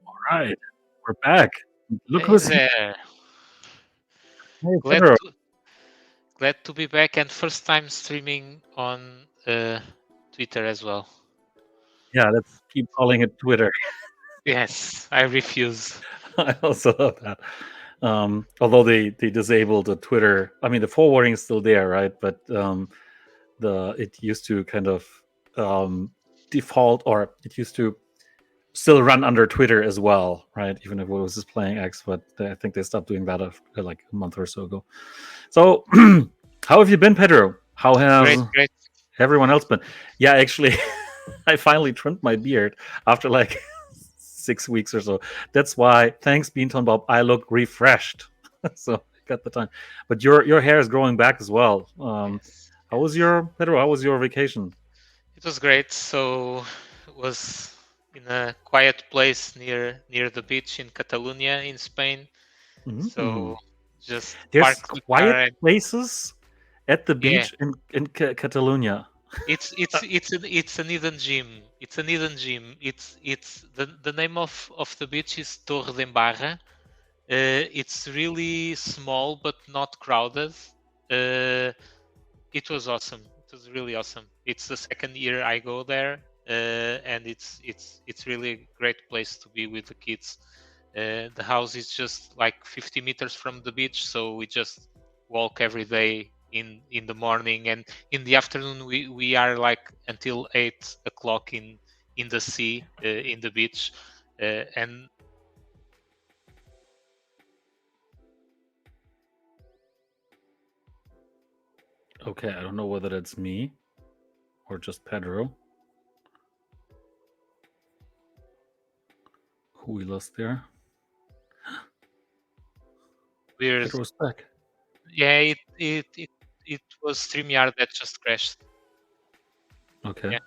All right, we're back. Look Hey who's here. there. Hey, Glad Pedro. to glad to be back and first time streaming on Twitter as well. Yeah, let's keep calling it Twitter. Yes, I refuse. I also love that. Although they disabled the Twitter. I mean, the forwarding is still there, right? But it used to kind of default, or it used to still run under Twitter as well, right? Even if it was just playing X, but I think they stopped doing that like a month or so ago. So, how have you been, Pedro? How Great, has great. everyone else been? Yeah, actually, I finally trimmed my beard after like 6 weeks or so. That's why, thanks, Beanton Bob, I look refreshed. So I got the time. But your hair is growing back as well. Yes, How was yes. your Pedro? How was your vacation? It was great. So it was in a quiet place near the beach in Catalonia in Spain. So Mm. just There's parked the quiet car and places at the yeah, beach in Catalonia. it's an hidden gem. It's an hidden gem. It's the name of the beach is Torre de Embarra. It's really small but not crowded. Uh, it was awesome. It was really awesome. It's the second year I go there, and it's really a great place to be with the kids. The house is just like 50 meters from the beach, so we just walk every day in the morning, and in the afternoon we are like until 8 o'clock in the sea, in the beach, and Okay, I don't know whether that's me or just Pedro, who we lost there. we're Pedro's back. yeah it was StreamYard that just crashed. Okay. Yeah.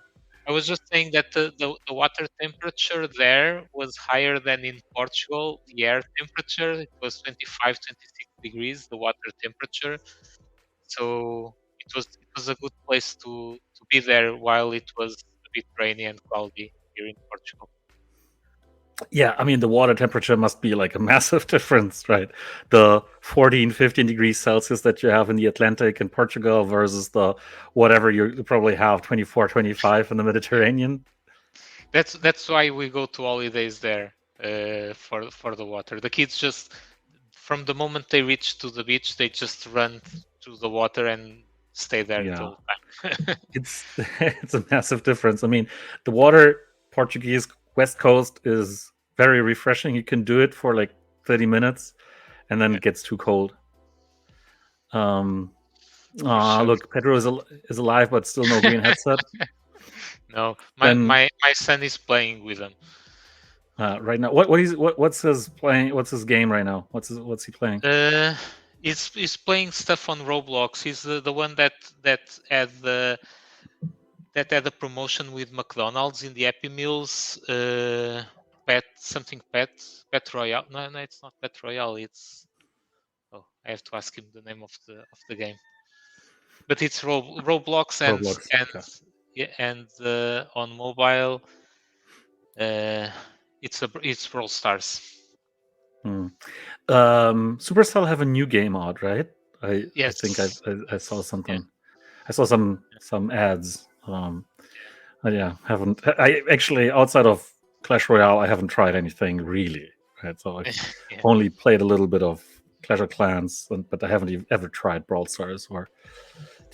I was just saying that the water temperature there was higher than in Portugal. The air temperature, it was 25, 26 degrees, the water temperature. So it was a good place to be there while it was a bit rainy and cloudy here in Portugal. Yeah, I mean, the water temperature must be like a massive difference, right? The 14, 15 degrees Celsius that you have in the Atlantic in Portugal versus the whatever you probably have, 24, 25 in the Yeah. Mediterranean. That's why we go to holidays there, for the water. The kids just from the moment they reach to the beach, they just run to the water and stay there the Yeah, whole time. it's it's a massive difference. I mean, the water Portuguese West Coast is very refreshing. You can do it for like 30 minutes and then Yeah, it gets too cold. Um, for sure. look, Pedro is alive, but still no green headset. No, my, Then my my son is playing with them. right now, what's his playing? What's his game right now? What's he playing? Uh, he's playing stuff on Roblox. He's the one that had the that had a promotion with McDonald's in the Happy Meals. Pet Royale. No, no, it's not Pet Royale. It's oh, I have to ask him the name of the game. But it's Roblox Roblox. and Okay. yeah, and on mobile, uh, it's Brawl Stars. Hmm. Supercell have a new game out, right? I think Yes, I saw yes, yeah. something. I saw some ads. Yeah, haven't I actually outside of Clash Royale, I haven't tried anything really. Right, so I've Yeah. only played a little bit of Clash of Clans, but I haven't ever tried Brawl Stars or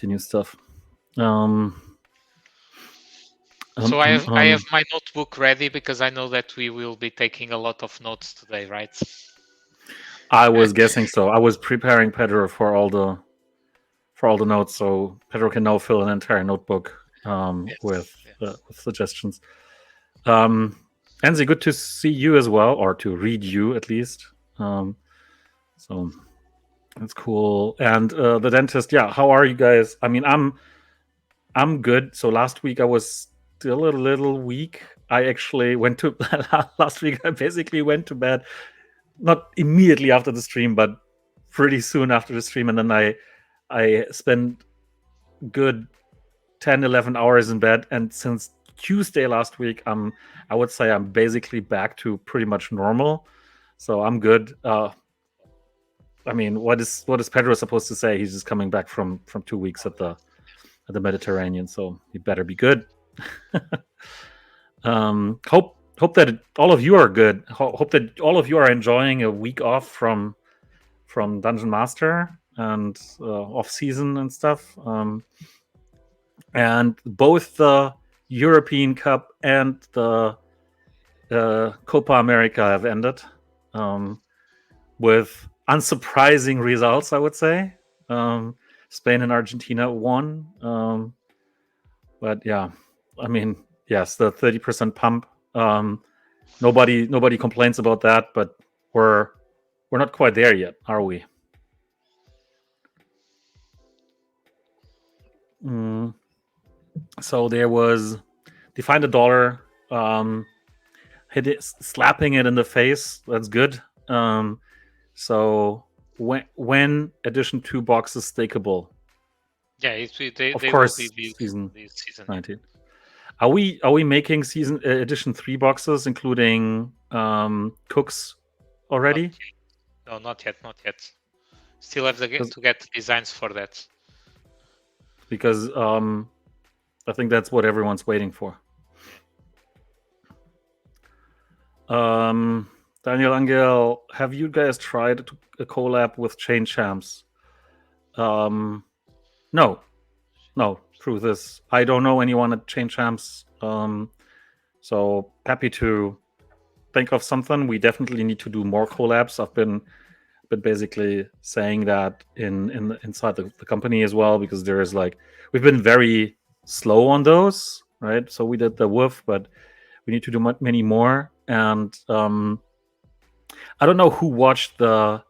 the new stuff. Um, So um, I um, have I have um, my notebook ready because I know that we will be taking a lot of notes today, right? I was guessing so. I was preparing Pedro for all the notes, so Pedro can now fill an entire notebook Yes, yes. with suggestions. Um, Enzi, good to see you as well, or to read you at least. So that's cool. And the dentist, yeah. How are you guys? I mean, I'm good. So last week I was still a little weak. I actually went to last week. I basically went to bed not immediately after the stream, but pretty soon after the stream, and then I spent good 10, 11 hours in bed, and since Tuesday last week, I would say I'm basically back to pretty much normal, so I'm good. I mean, what is Pedro supposed to say? He's just coming back from 2 weeks at the Mediterranean, so he better be good. Hope that all of you are good. Hope that all of you are enjoying a week off from Dungeon Master and off season and stuff. And both the European Cup and the Copa America have ended with unsurprising results, I would say. Spain and Argentina won. But yeah, I mean, yes, the 30% pump. Nobody complains about that, but we're not quite there yet, are we? So there was Define the Dollar, slapping it in the face. That's good. So when edition 2 box is stakeable? Yeah, they course, will be season this season. 19. Are we making season edition 3 boxes, including cooks already? No, not yet. Still have to get designs for that. Because I think that's what everyone's waiting for. Daniel Angel, have you guys tried a collab with Chain Champs? No. Truth is, I don't know anyone at Chain Champs. So happy to think of something. We definitely need to do more collabs. I've been basically saying that inside the company as well, because there is we've been very slow on those, right? So we did the Wolf, but we need to do many more. And I don't know who watched the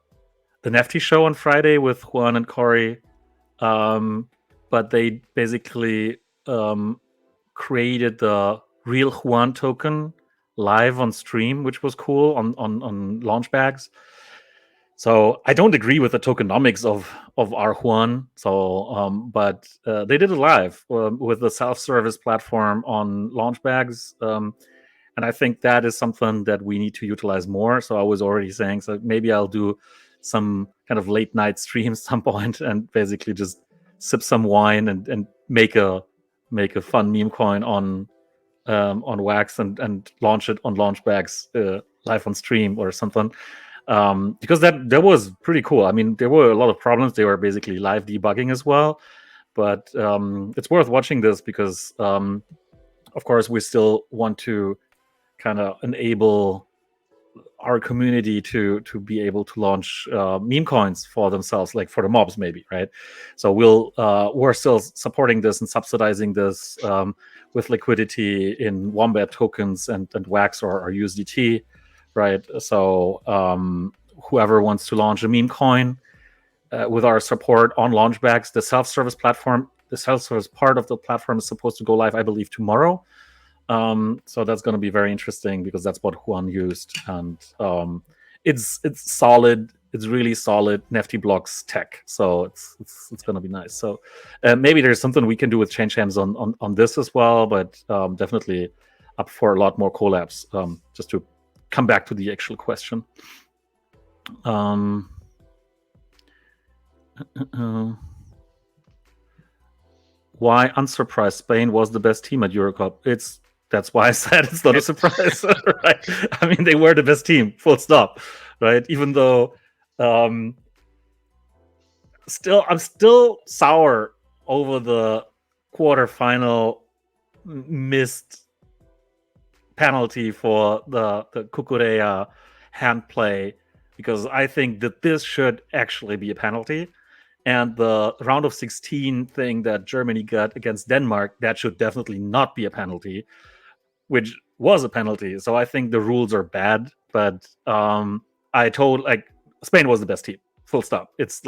Nefty show on Friday with Juan and Corey, but they basically created the real Juan token live on stream, which was cool on launch bags. So I don't agree with the tokenomics of our Juan. So, but they did it live with the self-service platform on launch bags, and I think that is something that we need to utilize more. So I was already saying, so maybe I'll do some kind of late night stream at some point and basically just sip some wine and make a fun meme coin on Wax and launch it on launch bags live on stream or something. Because that was pretty cool. I mean, there were a lot of problems. They were basically live debugging as well, but it's worth watching this because, of course, we still want to kind of enable our community to be able to launch meme coins for themselves, like for the mobs, maybe, right? So we're still supporting this and subsidizing this with liquidity in Wombat tokens and Wax or USDT. Right, so whoever wants to launch a meme coin with our support on launchbacks, the self-service platform, the self-service part of the platform is supposed to go live, I believe, tomorrow. So that's going to be very interesting because that's what Juan used, and it's solid. It's really solid Nifty blocks tech, so it's going to be nice. So maybe there's something we can do with Chain Champs on this as well, but definitely up for a lot more collabs. Just to come back to the actual question. Why unsurprised Spain was the best team at Eurocup? That's why I said it's not a surprise, right? I mean, they were the best team, full stop, right? Even though I'm still sour over the quarterfinal missed penalty for the Kukurea hand play, because I think that this should actually be a penalty, and the round of 16 thing that Germany got against Denmark, that should definitely not be a penalty, which was a penalty. So I think the rules are bad, but Spain was the best team, full stop. It's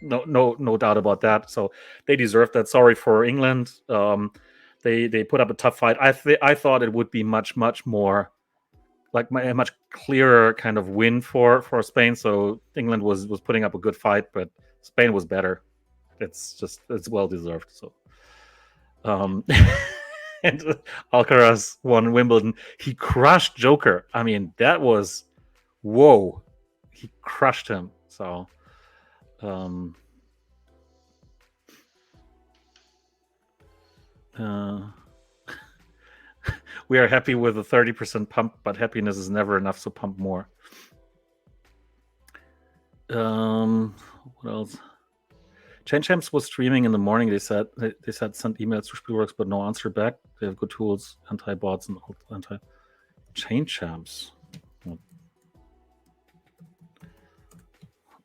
no doubt about that. So they deserve that. Sorry for England. They put up a tough fight. I thought it would be much more a much clearer kind of win for Spain. So England was putting up a good fight, but Spain was better. It's well deserved. So and Alcaraz won Wimbledon. He crushed Joker. I mean, that was whoa. He crushed him. So, um, we are happy with a 30% pump, but happiness is never enough, so pump more. What else? Chain Champs was streaming in the morning. They said sent emails to Spielworks, but no answer back. They have good tools, anti-bots and anti Chain Champs. Let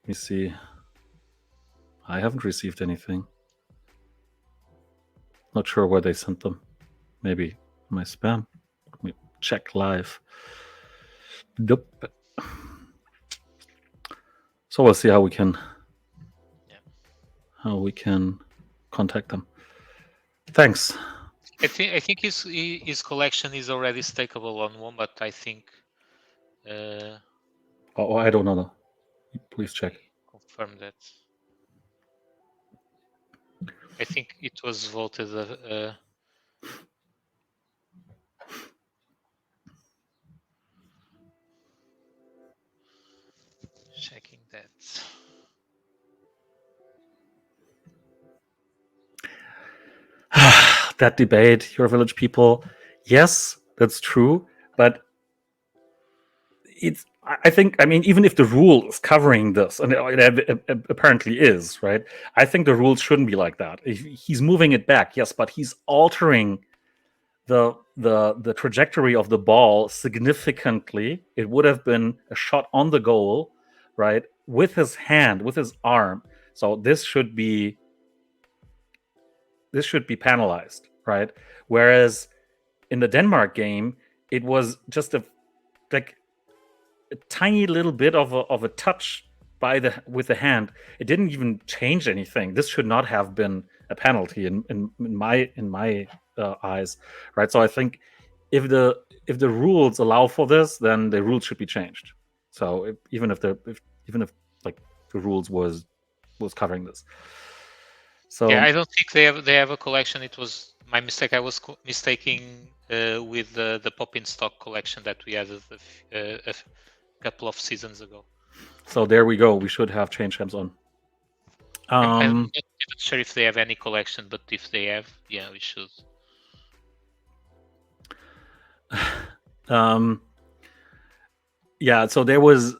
me see. I haven't received anything. Not sure where they sent them. Maybe my spam. Let me check live. Nope. So we'll see how we can contact them. Thanks. I think his collection is already stakeable on Wombat. I think. Oh, I don't know. Please check. Confirm that. I think it was voted. Checking that. That debate, your village people. Yes, that's true, but it's. I think. I mean, even if the rule is covering this, and it apparently is, right? I think the rules shouldn't be like that. He's moving it back, yes, but he's altering the trajectory of the ball significantly. It would have been a shot on the goal, right, with his hand, with his arm. So this should be penalized, right? Whereas in the Denmark game, it was just a tiny little bit of a touch with the hand. It didn't even change anything. This should not have been a penalty in my eyes, right? So I think if the rules allow for this, then the rules should be changed. So even if like the rules was covering this. So yeah, I don't think they have a collection. It was my mistake. I was mistaking with the Pop in Stock collection that we had a couple of seasons ago. So there we go. We should have Chain Champs on. I'm not even sure if they have any collection, but if they have, yeah, we should. Yeah, so there was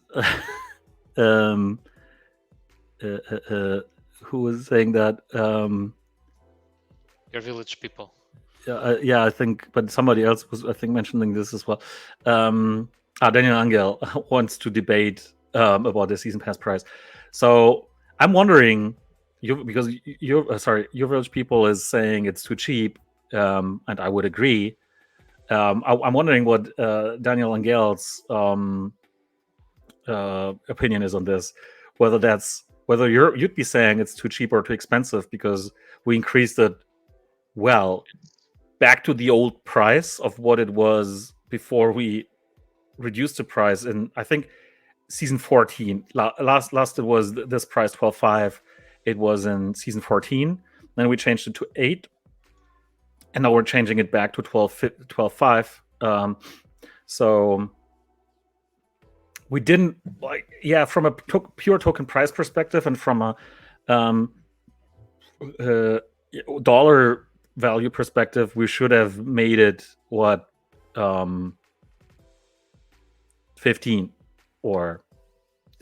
who was saying that your village people. Yeah, I think, but somebody else was, I think, mentioning this as well. Daniel Angel wants to debate about the season pass price. So I'm wondering, because your village people is saying it's too cheap, and I would agree. I'm wondering what Daniel Angel's opinion is on this. Whether you'd be saying it's too cheap or too expensive because we increased it back to the old price of what it was before we reduced the price. And I think season 14 last it was this price 12.5. It was in season 14. Then we changed it to 8, and now we're changing it back to 12.5. So we didn't from a pure token price perspective and from a dollar value perspective, we should have made it 15 or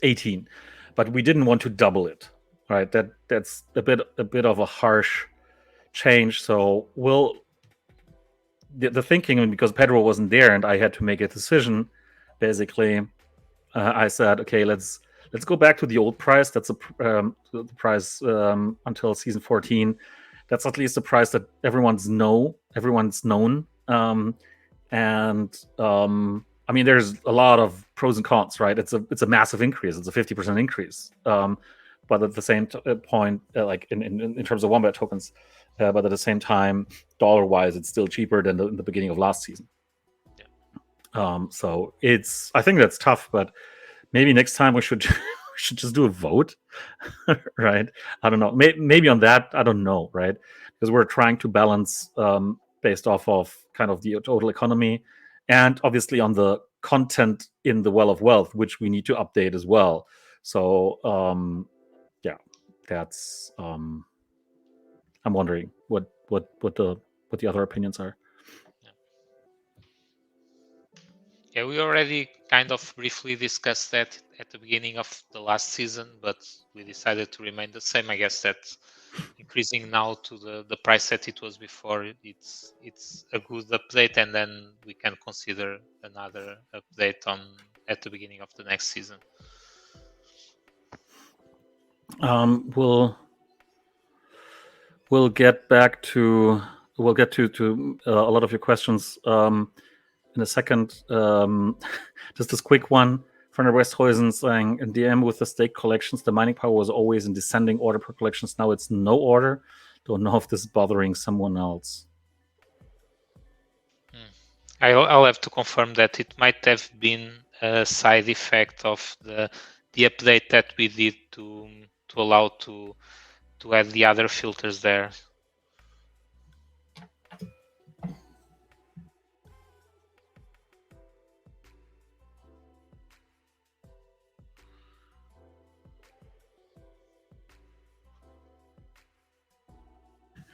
18, but we didn't want to double it, right? That's a bit of a harsh change. So the thinking, because Pedro wasn't there and I had to make a decision, basically, I said, okay, let's go back to the old price. That's the price until season 14. That's at least the price that everyone's known. I mean, there's a lot of pros and cons, right? It's a massive increase. It's a 50% increase. But at the same point, like in terms of Wombat tokens, but at the same time, dollar-wise, it's still cheaper than the beginning of last season. Yeah. So I think that's tough, but maybe next time we should just do a vote, right? I don't know. Maybe on that, I don't know, right? Because we're trying to balance based off of kind of the total economy, and obviously on the content in the Well of Wealth, which we need to update as well. So yeah, that's I'm wondering what the other opinions are. Yeah, we already kind of briefly discussed that at the beginning of the last season, but we decided to remain the same. I guess that increasing now to the price that it was before, it's a good update, and then we can consider another update on at the beginning of the next season. We'll get back to a lot of your questions in a second. Just this quick one. Fernand Westhuizen saying, in DM with the stake collections, the mining power was always in descending order per collections. Now it's no order. Don't know if this is bothering someone else. I'll have to confirm that. It might have been a side effect of the update that we did to allow to add the other filters there.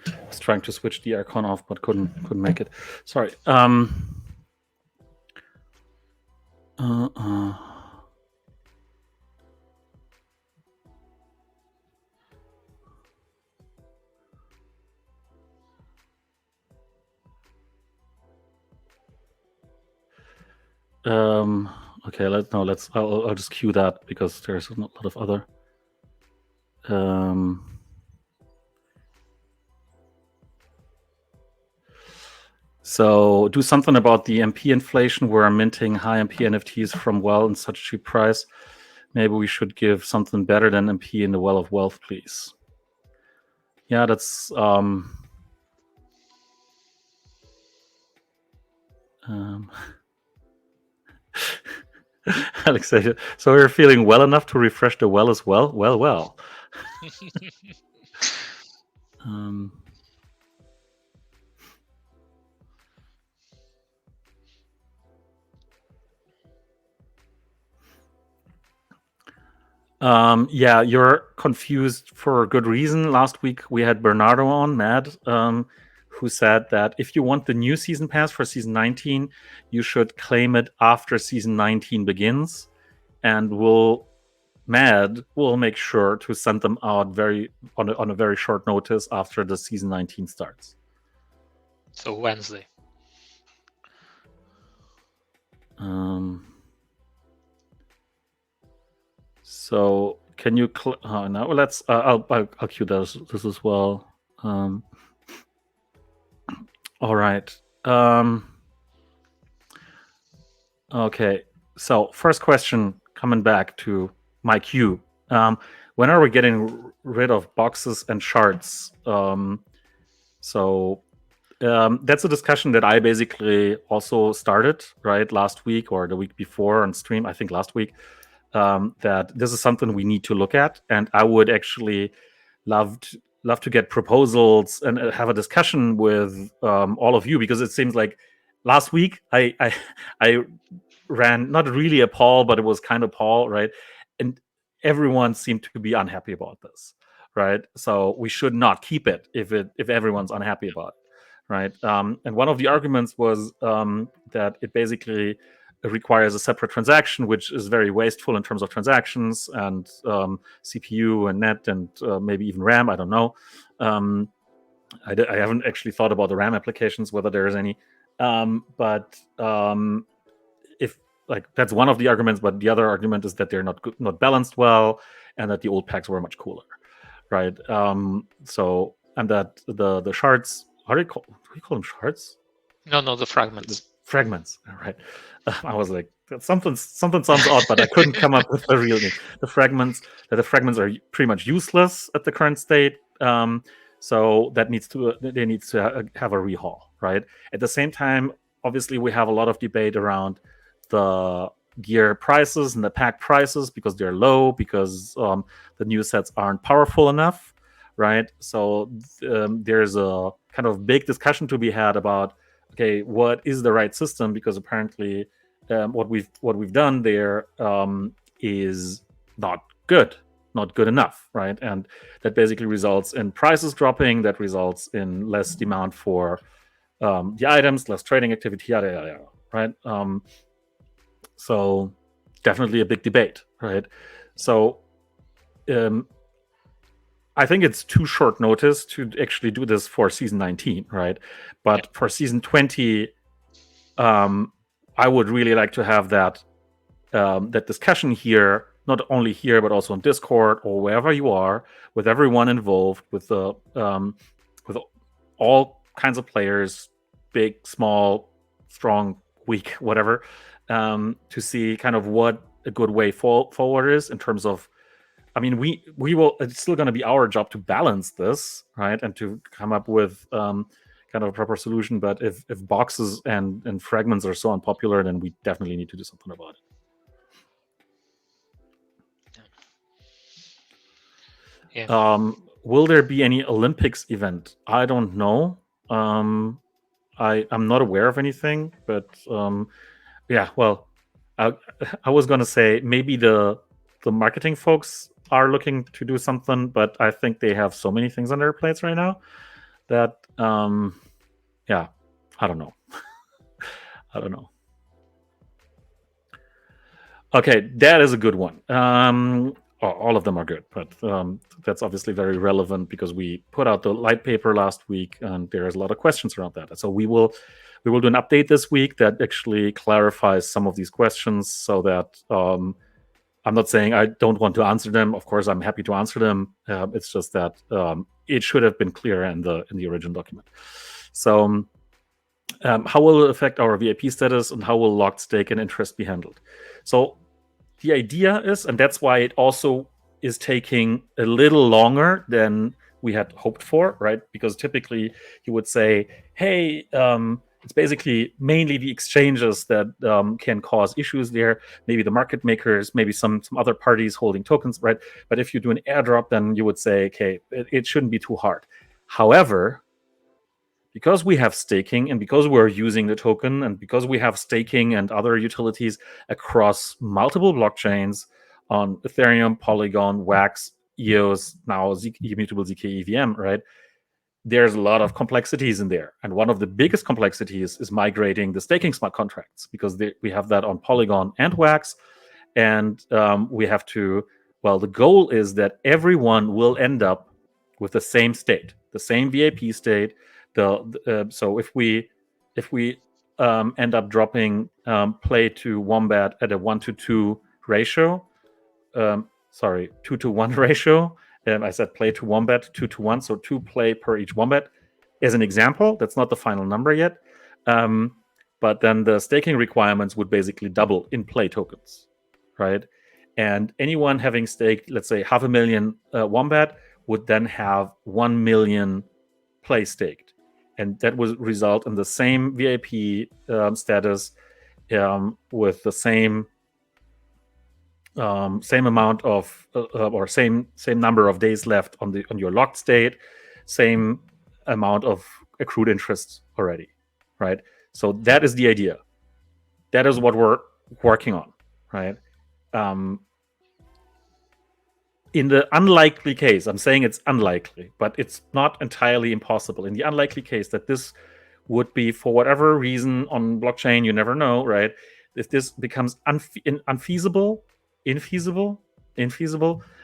I was trying to switch the aircon off, but couldn't make it. Sorry. Okay, I'll just cue that because there's a lot of other. So do something about the MP inflation. We're minting high MP NFTs from Well in such a cheap price. Maybe we should give something better than MP in the Well of Wealth, please. Yeah, that's Alex said, so you're feeling well enough to refresh the well as well? Well. Yeah, you're confused for a good reason. Last week we had Bernardo on, Mad, who said that if you want the new season pass for season 19, you should claim it after season 19 begins, and we'll make sure to send them out on a very short notice after the season 19 starts. So Wednesday. So can you? Now let's. I'll cue this as well. All right. Okay. So first question, coming back to my queue. When are we getting rid of boxes and shards? So that's a discussion that I basically also started last week or the week before on stream. I think last week. That this is something we need to look at, and I would actually love to get proposals and have a discussion with all of you, because it seems like last week I ran not really a poll, but it was kind of poll, right? And everyone seemed to be unhappy about this, right? So we should not keep it if everyone's unhappy about it, right? And one of the arguments was that it basically requires a separate transaction, which is very wasteful in terms of transactions and CPU and net and maybe even RAM. I don't know. I haven't actually thought about the RAM applications, whether there is any. But if that's one of the arguments, but the other argument is that they're not balanced well, and that the old packs were much cooler, right? So and that the shards, do you call them shards? No, the fragments. Fragments, right? I was like, something sounds odd, but I couldn't come up with a real name. The fragments are pretty much useless at the current state. So they need to have a rehaul, right? At the same time, obviously, we have a lot of debate around the gear prices and the pack prices because they're low, because the new sets aren't powerful enough, right? So there's a kind of big discussion to be had about, okay, what is the right system? Because apparently, what we've done there is not good, not good enough, right? And that basically results in prices dropping. That results in less demand for the items, less trading activity, yada yada yada, right? So definitely a big debate, right? So I think it's too short notice to actually do this for season 19, right? But for season 20, I would really like to have that discussion here, not only here but also on Discord or wherever you are, with everyone involved, with the with all kinds of players, big, small, strong, weak, whatever, to see kind of what a good way forward is in terms of. I mean, we will. It's still going to be our job to balance this, right, and to come up with kind of a proper solution. But if boxes and fragments are so unpopular, then we definitely need to do something about it. Yeah. Will there be any Olympics event? I don't know. I'm not aware of anything, but yeah. Well, I, I was gonna say maybe the marketing folks are looking to do something, but I think they have so many things on their plates right now that yeah, I don't know. I don't know. Okay, that is a good one. All of them are good, but that's obviously very relevant because we put out the light paper last week, and there's a lot of questions around that. So we will do an update this week that actually clarifies some of these questions, so that I'm not saying I don't want to answer them. Of course, I'm happy to answer them. It's just that it should have been clearer in the original document. So. How will it affect our VIP status, and how will locked stake and interest be handled? So the idea is, and that's why it also is taking a little longer than we had hoped for, right? Because typically you would say, hey, it's basically mainly the exchanges that can cause issues there, maybe the market makers, maybe some other parties holding tokens, right? But if you do an airdrop, then you would say, okay, it shouldn't be too hard. However, because we have staking, and because we're using the token, and because we have staking and other utilities across multiple blockchains on Ethereum, Polygon, Wax, EOS, now immutable ZK EVM, right? There's a lot of complexities in there. And one of the biggest complexities is migrating the staking smart contracts, because we have that on Polygon and Wax. And we have to, well, the goal is that everyone will end up with the same state, the same VIP state. So if we end up dropping play to wombat at a 1-to-2 ratio, 2-to-1 ratio. I said play to wombat 2-to-1, so 2 play per each wombat. As an example, that's not the final number yet. But then the staking requirements would basically double in play tokens, right? And anyone having staked, let's say, 500,000 wombat would then have 1 million play staked, and that would result in the same VIP status with the same amount of or same number of days left on your locked state, same amount of accrued interest already, right? So that is the idea. That is what we're working on, right? In the unlikely case, I'm saying it's unlikely, but it's not entirely impossible. In the unlikely case that this would be, for whatever reason on blockchain, you never know, right? If this becomes infeasible,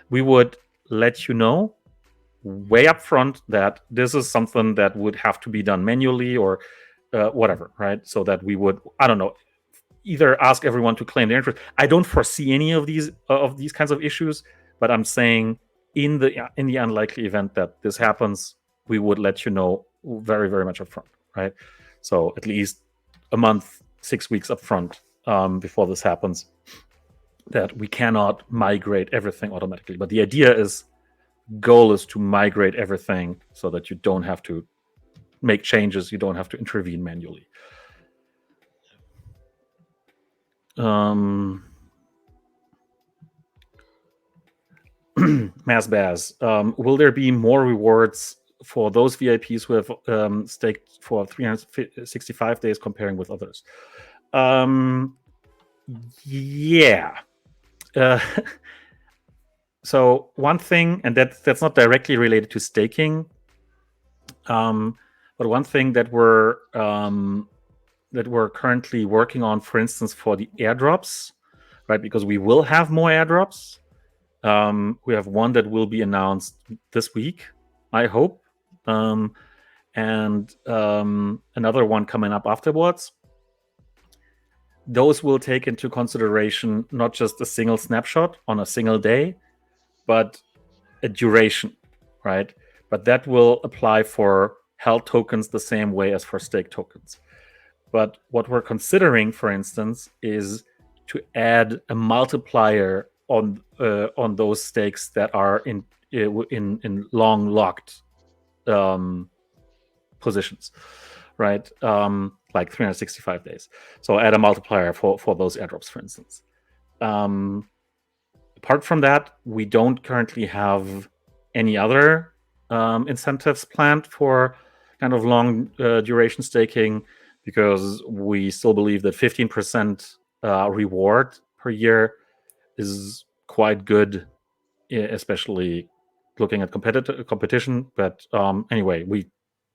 we would let you know way up front that this is something that would have to be done manually or whatever, right? So that we would, I don't know, either ask everyone to claim their interest. I don't foresee any of these kinds of issues, but I'm saying in the unlikely event that this happens, we would let you know very, very much upfront, right? So at least a month, 6 weeks upfront before this happens, that we cannot migrate everything automatically. But the goal is to migrate everything so that you don't have to make changes, you don't have to intervene manually. Mass Baz, will there be more rewards for those VIPs who have staked for 365 days comparing with others? Yeah. Uh, so one thing, and that's not directly related to staking, but one thing that we're currently working on, for instance, for the airdrops, right? Because we will have more airdrops. We have one that will be announced this week, I hope, and another one coming up afterwards. Those will take into consideration not just a single snapshot on a single day, but a duration, right? But that will apply for held tokens the same way as for stake tokens. But what we're considering, for instance, is to add a multiplier on those stakes that are in long locked positions, right? Like 365 days. So add a multiplier for those airdrops, for instance. Apart from that, we don't currently have any other incentives planned for kind of long duration staking, because we still believe that 15% reward per year is quite good, especially looking at competition. But anyway, we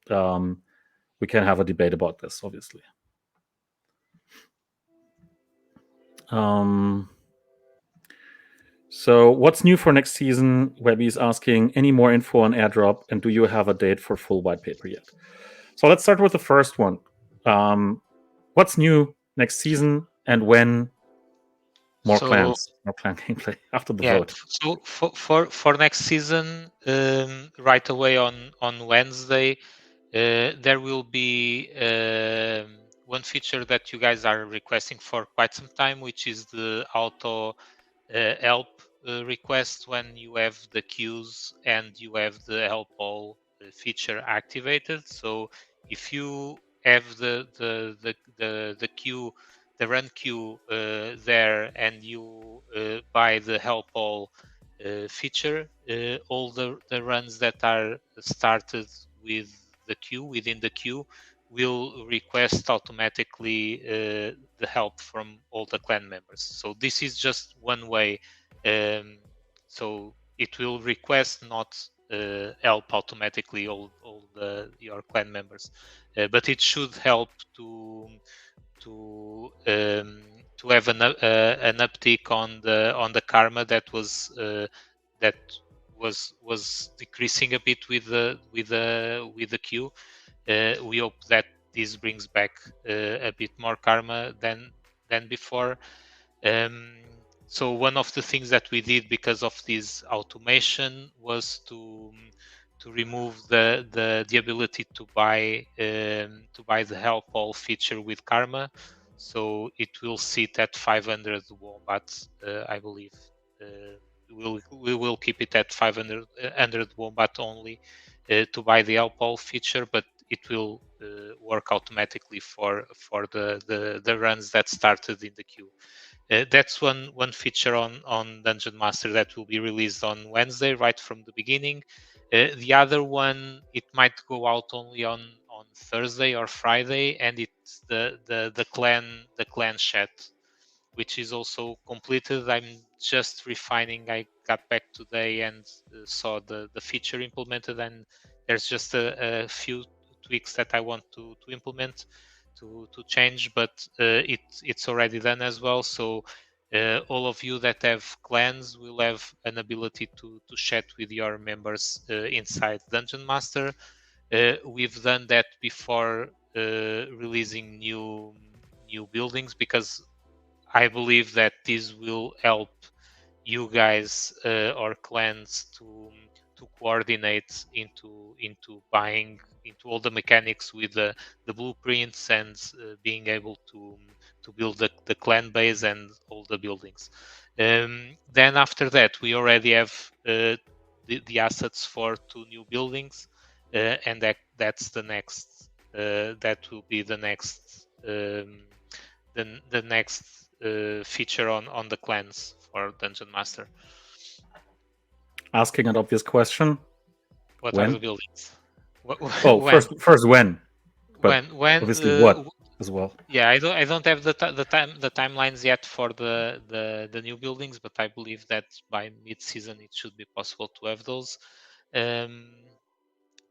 can have a debate about this, obviously. So what's new for next season? Webby is asking, any more info on airdrop, and do you have a date for full white paper yet? So let's start with the first one. What's new next season, and when? More So clans, more clan gameplay after the yeah, vote. so for next season, right away on Wednesday, there will be one feature that you guys are requesting for quite some time, which is the auto help request when you have the queues and you have the help all feature activated. So if you have the queue, the run queue there, and you buy the help all feature, all the runs that are started with the queue, within the queue, will request automatically the help from all the clan members. So this is just one way. So it will request, not help automatically all your clan members, but it should help to have an uptick on the karma that was decreasing a bit with the queue. We hope that this brings back a bit more karma than before. So one of the things that we did because of this automation was to remove the ability to buy the help all feature with karma. So it will sit at 500 wombats, I believe. We will keep it at 500 wombat only to buy the help all feature, but it will work automatically for the runs that started in the queue. That's one feature on Dungeon Master that will be released on Wednesday, right from the beginning. The other one, it might go out only on Thursday or Friday, and it's the clan chat, which is also completed. I'm just refining. I got back today and saw the feature implemented, and there's just a few tweaks that I want to implement to change, but it's already done as well. So all of you that have clans will have an ability to chat with your members inside Dungeon Master. We've done that before releasing new buildings, because I believe that this will help you guys or clans to coordinate into buying into all the mechanics with the blueprints, and being able to build the clan base and all the buildings. Then after that, we already have the assets for 2 new buildings, and that's the next. That will be the next. The next feature on the clans for Dungeon Master. asking an obvious question. What are When? the buildings? Oh, When? first when, but When? obviously what as well. Yeah, I don't have the timelines yet for the new buildings, but I believe that by mid-season it should be possible to have those. Um,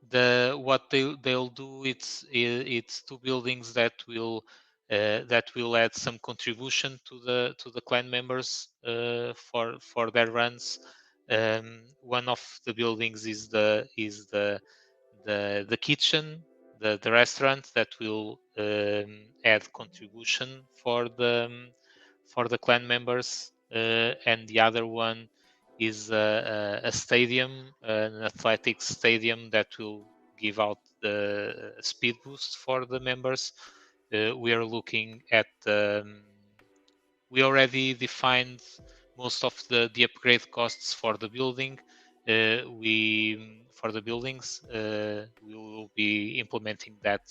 the what they'll do, it's two buildings that will add some contribution to the clan members for their runs. One of the buildings is the kitchen, the restaurant that will add contribution for the clan members, and the other one is a stadium, an athletic stadium that will give out the speed boost for the members. We are looking at we already defined most of the upgrade costs for the building. We for the buildings, we will be implementing that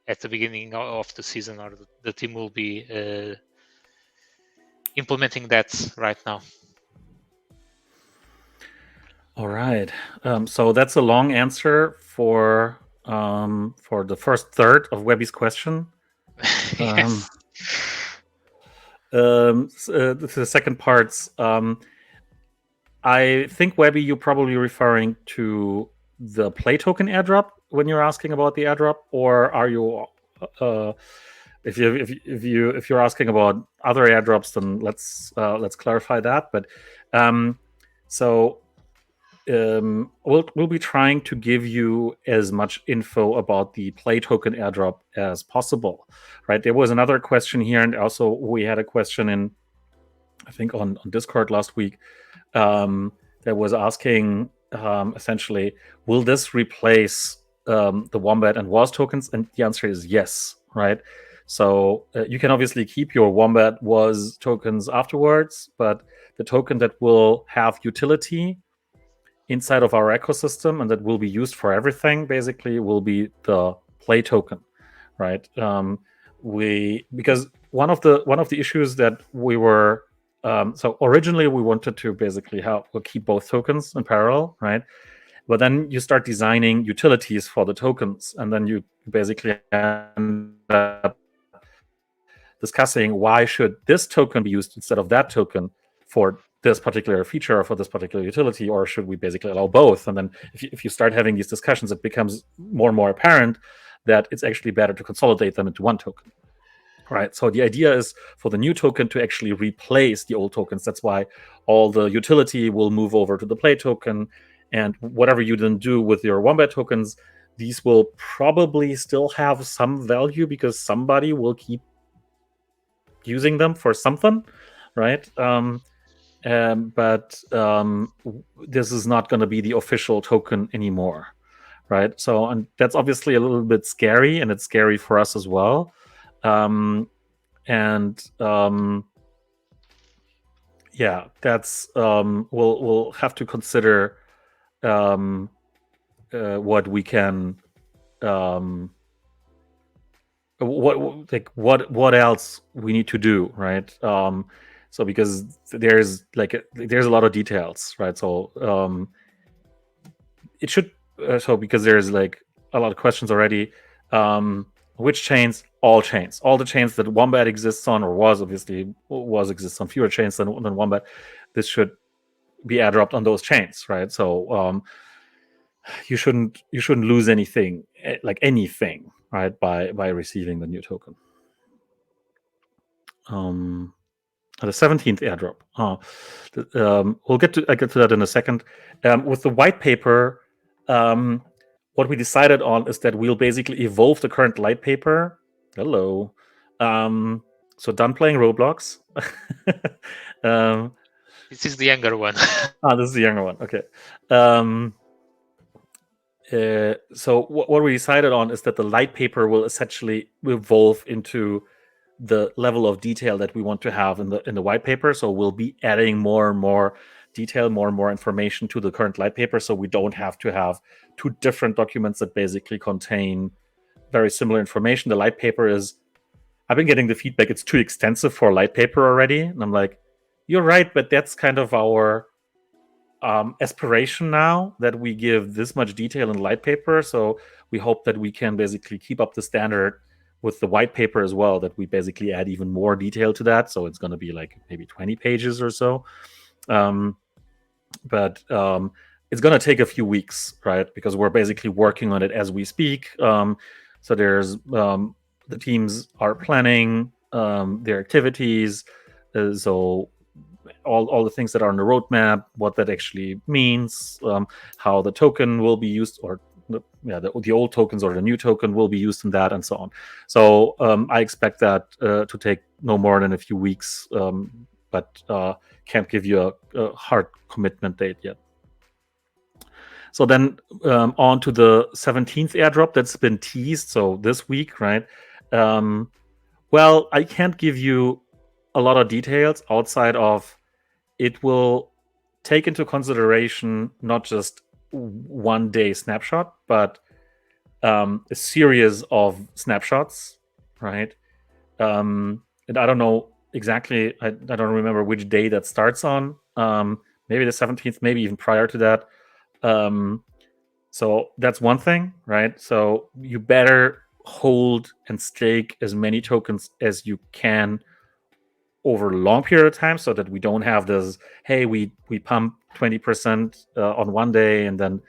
at the beginning of the season, or the team will be implementing that right now. All right. So that's a long answer for the first third of Webby's question. Um, Yes. the second parts. I think Webby, you're probably referring to the play token airdrop when you're asking about the airdrop, or are you? If you're asking about other airdrops, then let's clarify that. But um, so we'll be trying to give you as much info about the play token airdrop as possible, right? There was another question here, and also we had a question in, I think, on Discord last week, that was asking essentially, will this replace the Wombat and WAS tokens? And the answer is yes, right? So you can obviously keep your Wombat WAS tokens afterwards, but the token that will have utility inside of our ecosystem and that will be used for everything basically will be the play token, right? We because one of the issues that we were so originally we wanted to basically keep both tokens in parallel, right? But then you start designing utilities for the tokens, and then you basically end up discussing why should this token be used instead of that token for this particular feature or for this particular utility, or should we basically allow both? And then if you start having these discussions, it becomes more and more apparent that it's actually better to consolidate them into one token. Right. So the idea is for the new token to actually replace the old tokens. That's why all the utility will move over to the play token. And whatever you then do with your Wombat tokens, these will probably still have some value because somebody will keep using them for something, right? But this is not going to be the official token anymore, right? So, and that's obviously a little bit scary, and it's scary for us as well. And yeah, that's we'll have to consider what we can what else we need to do, right? So because there's there's a lot of details, right? So it should so because there's like a lot of questions already. Which chains? All chains, all the chains that Wombat exists on, or was exists on fewer chains than Wombat. This should be airdropped on those chains, right? So you shouldn't lose anything, like anything, right, by receiving the new token. The 17th airdrop. We'll get to that in a second. With the white paper, what we decided on is that we'll basically evolve the current light paper. Hello. So done playing Roblox. This is the younger one. This is the younger one. Okay. So what we decided on is that the light paper will essentially evolve into the level of detail that we want to have in the white paper. So we'll be adding more and more detail, more and more information to the current light paper, so we don't have to have two different documents that basically contain very similar information. The light paper is, I've been getting the feedback, it's too extensive for light paper already, and I'm like, you're right, but that's kind of our aspiration now that we give this much detail in light paper. So we hope that we can basically keep up the standard with the white paper as well, that we basically add even more detail to that. So it's going to be like maybe 20 pages or so. But it's going to take a few weeks, right? Because we're basically working on it as we speak. So there's the teams are planning their activities. So all the things that are on the roadmap, what that actually means, how the token will be used, or the old tokens or the new token will be used in that, and so on. So I expect that to take no more than a few weeks, but can't give you a hard commitment date yet. So then on to the 17th airdrop that's been teased. So this week, right? Well, I can't give you a lot of details outside of it will take into consideration not just one day snapshot, but a series of snapshots, right? And I don't know exactly, I don't remember which day that starts on. Maybe the 17th, maybe even prior to that. So that's one thing, right? So you better hold and stake as many tokens as you can over a long period of time, so that we don't have this, hey, we pump 20% on one day and then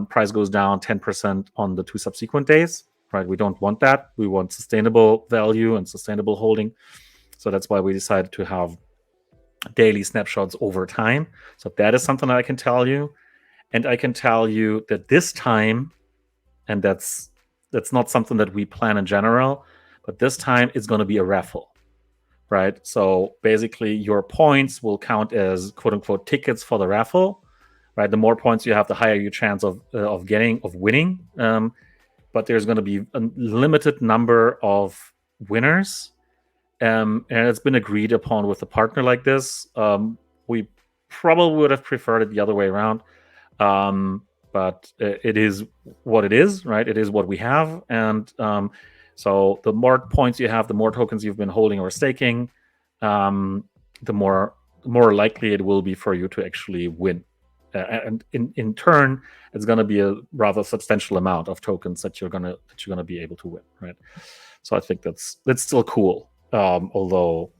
price goes down 10% on the 2 subsequent days, right? We don't want that. We want sustainable value and sustainable holding. So that's why we decided to have daily snapshots over time. So that is something that I can tell you. And I can tell you that this time, and that's not something that we plan in general, but this time it's going to be a raffle, right? So basically your points will count as quote unquote tickets for the raffle, right? The more points you have, the higher your chance of winning. But there's going to be a limited number of winners, and it's been agreed upon with a partner like this. We probably would have preferred it the other way around, but it is what it is, right? It is what we have, and so the more points you have, the more tokens you've been holding or staking, the more likely it will be for you to actually win. And in turn, it's going to be a rather substantial amount of tokens that you're gonna be able to win, right? So I think that's still cool. Although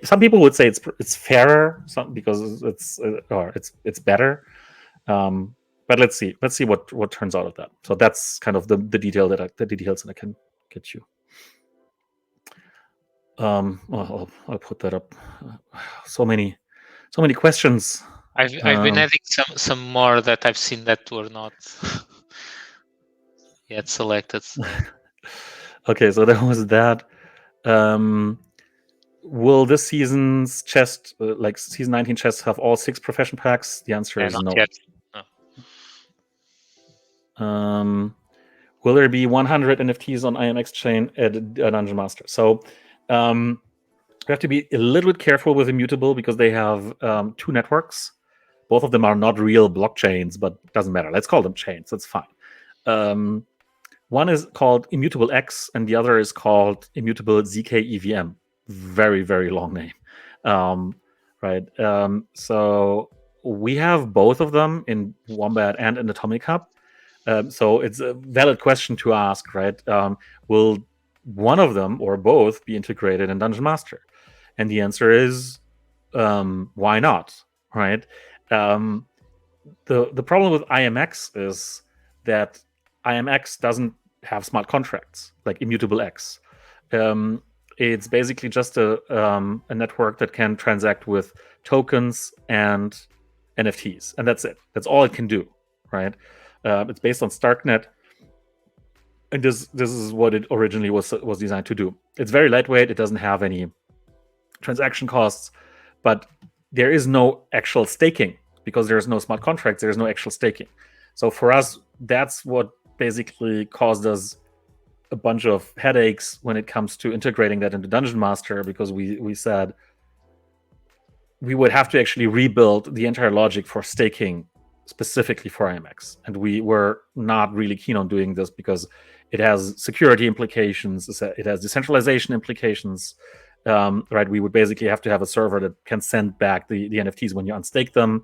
some people would say it's fairer, because it's better. But let's see what turns out of that. So that's kind of the details that I can get you. Well, I'll put that up. So many questions. I've been adding some more that I've seen that were not yet selected. So. Okay, so there was that. Will this season's chest, like season 19 chests, have all 6 profession packs? The answer is no. Yet. Will there be 100 NFTs on IMX chain at Dungeon Master? So we have to be a little bit careful with Immutable, because they have 2 networks. Both of them are not real blockchains, but it doesn't matter. Let's call them chains. That's fine. One is called Immutable X, and the other is called Immutable ZK EVM. Very, very long name. Right. So we have both of them in Wombat and in Atomic Hub. So it's a valid question to ask, right? Will one of them or both be integrated in Dungeon Master? And the answer is, why not, right? The problem with IMX is that IMX doesn't have smart contracts like Immutable X. It's basically just a network that can transact with tokens and NFTs, and that's it. That's all it can do, right? It's based on Starknet, and this is what it originally was designed to do. It's very lightweight. It doesn't have any transaction costs, but there is no actual staking, because there's no smart contracts. There's no actual staking. So for us, that's what basically caused us a bunch of headaches when it comes to integrating that into Dungeon Master, because we said we would have to actually rebuild the entire logic for staking specifically for IMX, and we were not really keen on doing this because it has security implications, it has decentralization implications, right? We would basically have to have a server that can send back the NFTs when you unstake them.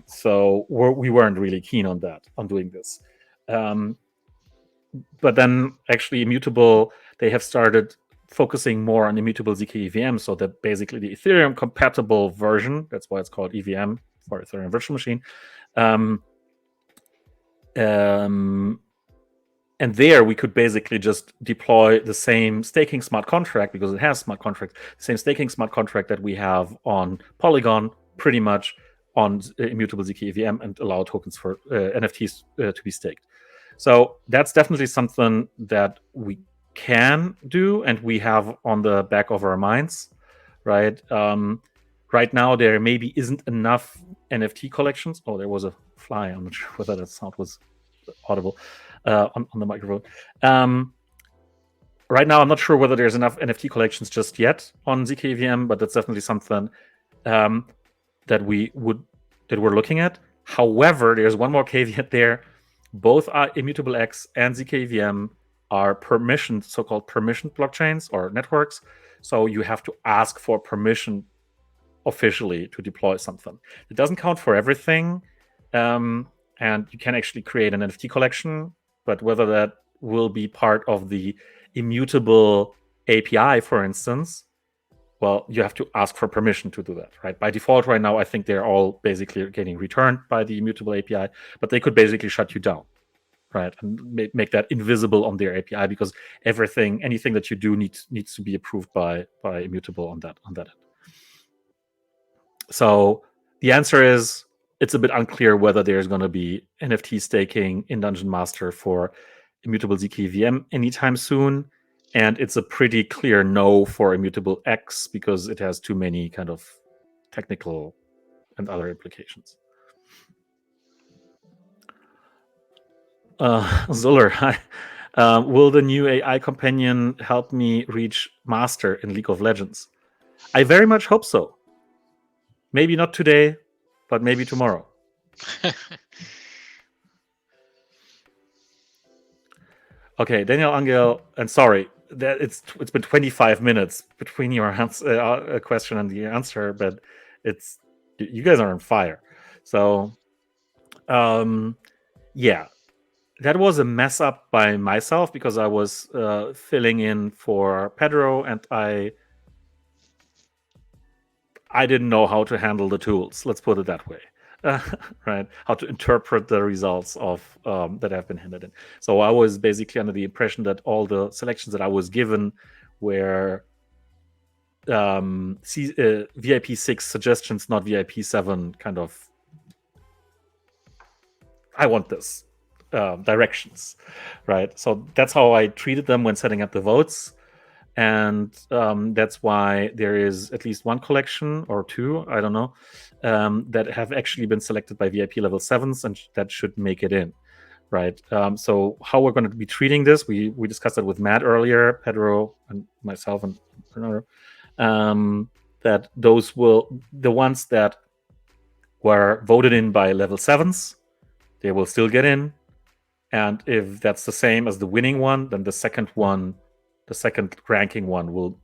So we weren't really keen on that, on doing this. But then actually Immutable, they have started focusing more on Immutable zk EVM, so that basically the Ethereum compatible version, that's why it's called EVM for Ethereum Virtual Machine. And there we could basically just deploy the same staking smart contract, because it has smart contracts, the same staking smart contract that we have on Polygon, pretty much on Immutable zk EVM, and allow tokens for NFTs to be staked. So that's definitely something that we can do, and we have on the back of our minds, right? Right now, there maybe isn't enough NFT collections. Oh, there was a fly. I'm not sure whether that sound was audible on the microphone. Right now, I'm not sure whether there's enough NFT collections just yet on zkEVM, but that's definitely something that we're looking at. However, there's one more caveat there. Both Immutable X and zkEVM are permissioned, so-called permissioned blockchains or networks. So you have to ask for permission officially to deploy something. It doesn't count for everything, and you can actually create an NFT collection, but whether that will be part of the Immutable API, for instance, well, you have to ask for permission to do that, right? By default, right now, I think they're all basically getting returned by the Immutable API, but they could basically shut you down, right, and make that invisible on their API, because anything that you do needs to be approved by Immutable on that end. So the answer is, it's a bit unclear whether there's going to be NFT staking in Dungeon Master for Immutable zkEVM anytime soon. And it's a pretty clear no for Immutable X, because it has too many kind of technical and other implications. Zuller, hi. Will the new AI companion help me reach Master in League of Legends? I very much hope so. Maybe not today, but maybe tomorrow. Okay, Daniel Angel, and sorry that it's been 25 minutes between your question and the answer, but it's, you guys are on fire. So, yeah, that was a mess up by myself, because I was filling in for Pedro, and I didn't know how to handle the tools. Let's put it that way. Right? How to interpret the results of that have been handed in. So I was basically under the impression that all the selections that I was given were VIP 6 suggestions, not VIP 7 kind of, I want this directions, right? So that's how I treated them when setting up the votes. And that's why there is at least one collection or two, I don't know, that have actually been selected by VIP level 7s, and that should make it in, right? So how we're going to be treating this, we discussed it with Matt earlier, Pedro and myself and Bernardo, that the ones that were voted in by level 7s, they will still get in. And if that's the same as the winning one, then the second ranking one will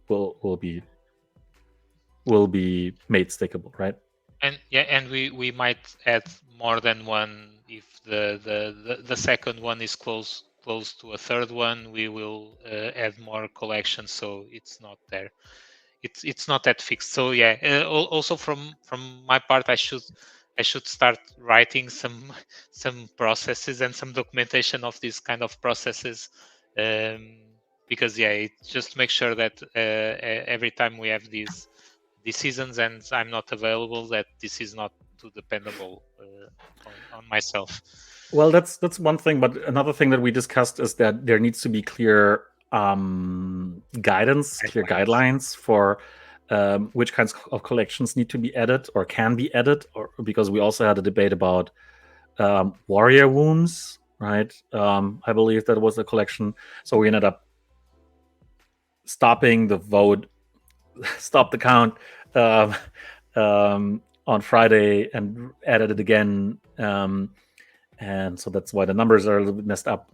be made stakeable, right? And we might add more than one if the second one is close to a third one. We will add more collections, so it's not there. It's not that fixed. So yeah. Also from my part, I should start writing some processes and some documentation of these kind of processes, because it just makes sure that every time we have these seasons and I'm not available, that this is not too dependable on myself. Well, that's one thing, but another thing that we discussed is that there needs to be clear guidelines for which kinds of collections need to be added or can be added, or because we also had a debate about warrior wounds, right? I believe that was a collection. So we ended up stopping the vote, stop the count on Friday, and added it again. And so that's why the numbers are a little bit messed up.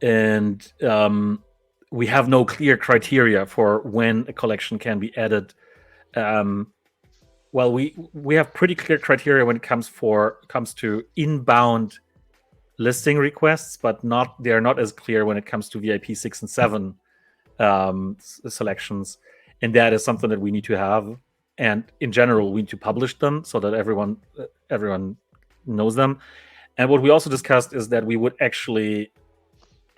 And we have no clear criteria for when a collection can be added. Well, we have pretty clear criteria when it comes to inbound listing requests, but they're not as clear when it comes to VIP 6 and 7 selections, and that is something that we need to have. And in general, we need to publish them so that everyone knows them. And what we also discussed is that we would actually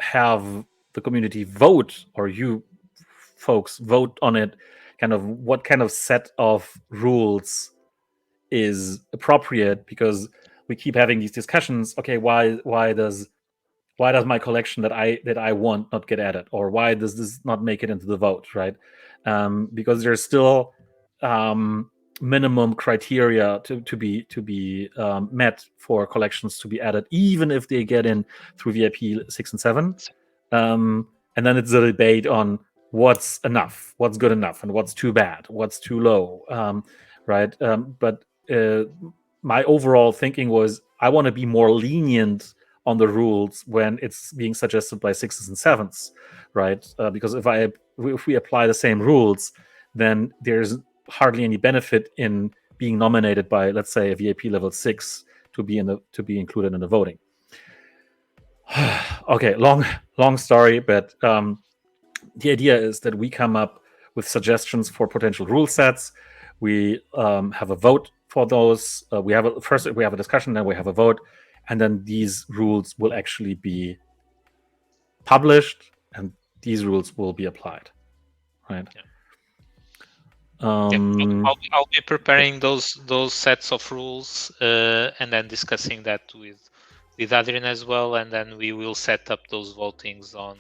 have the community vote, or you folks vote on it, kind of what kind of set of rules is appropriate, because we keep having these discussions. Okay, why does my collection that I want not get added, or why does this not make it into the vote, right? Because there's still minimum criteria to be met for collections to be added, even if they get in through VIP 6 and 7. And then it's a debate on what's enough, what's good enough, and what's too bad, what's too low, right? But my overall thinking was I want to be more lenient on the rules when it's being suggested by 6s and 7s, right? Because if we apply the same rules, then there's hardly any benefit in being nominated by, let's say, a VIP level 6 to be included in the voting. Okay, long story, but the idea is that we come up with suggestions for potential rule sets. We have a vote for those. First we have a discussion, then we have a vote, and then these rules will actually be published, and these rules will be applied, right? Yeah. I'll be preparing those sets of rules and then discussing that with Adrian as well, and then we will set up those votings on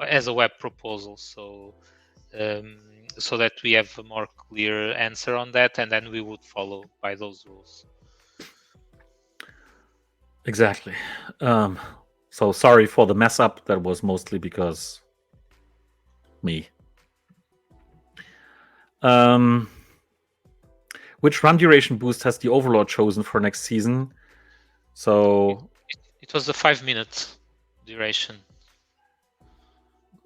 as a web proposal, so that we have a more clear answer on that, and then we would follow by those rules. Exactly. So sorry for the mess up. That was mostly because me. Which run duration boost has the Overlord chosen for next season? So it was the 5 minutes duration.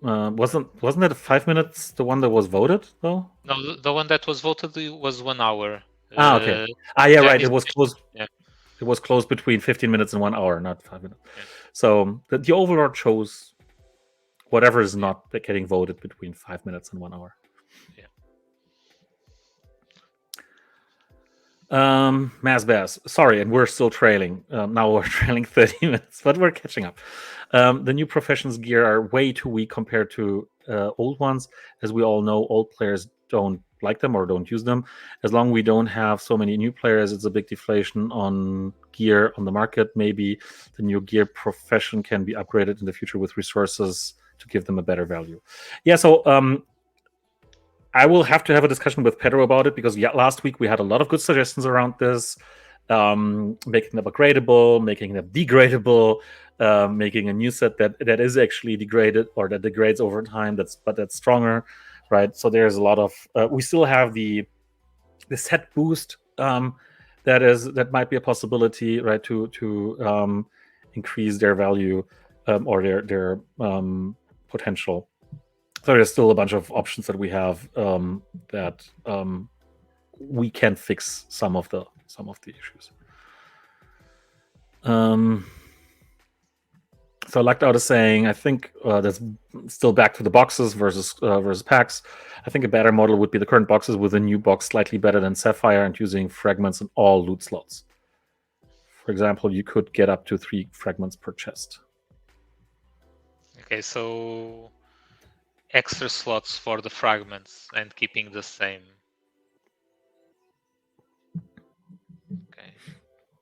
Wasn't it 5 minutes the one that was voted though? No, the one that was voted was 1 hour. Okay. Yeah, right. It was closed. Yeah. It was closed between 15 minutes and 1 hour, not 5 minutes. Yeah. So the Overlord chose whatever is not getting voted between 5 minutes and 1 hour. Yeah. Mass Bass. Sorry, and we're still trailing. Now we're trailing 30 minutes, but we're catching up. The new professions gear are way too weak compared to old ones. As we all know, old players don't like them or don't use them. As long as we don't have so many new players, it's a big deflation on gear on the market. Maybe the new gear profession can be upgraded in the future with resources to give them a better value. Yeah, so I will have to have a discussion with Pedro about it, because last week we had a lot of good suggestions around this. Making them upgradable, making them degradable, making a new set that is actually degraded or that degrades over time, that's stronger, right? So there's a lot of we still have the set boost that might be a possibility, right, to increase their value or their potential. So there's still a bunch of options that we have that we can fix some of the issues. So Locked is saying, I think that's still back to the boxes versus packs. I think a better model would be the current boxes with a new box slightly better than Sapphire and using fragments in all loot slots. For example, you could get up to 3 fragments per chest. Okay, so extra slots for the fragments and keeping the same. Okay.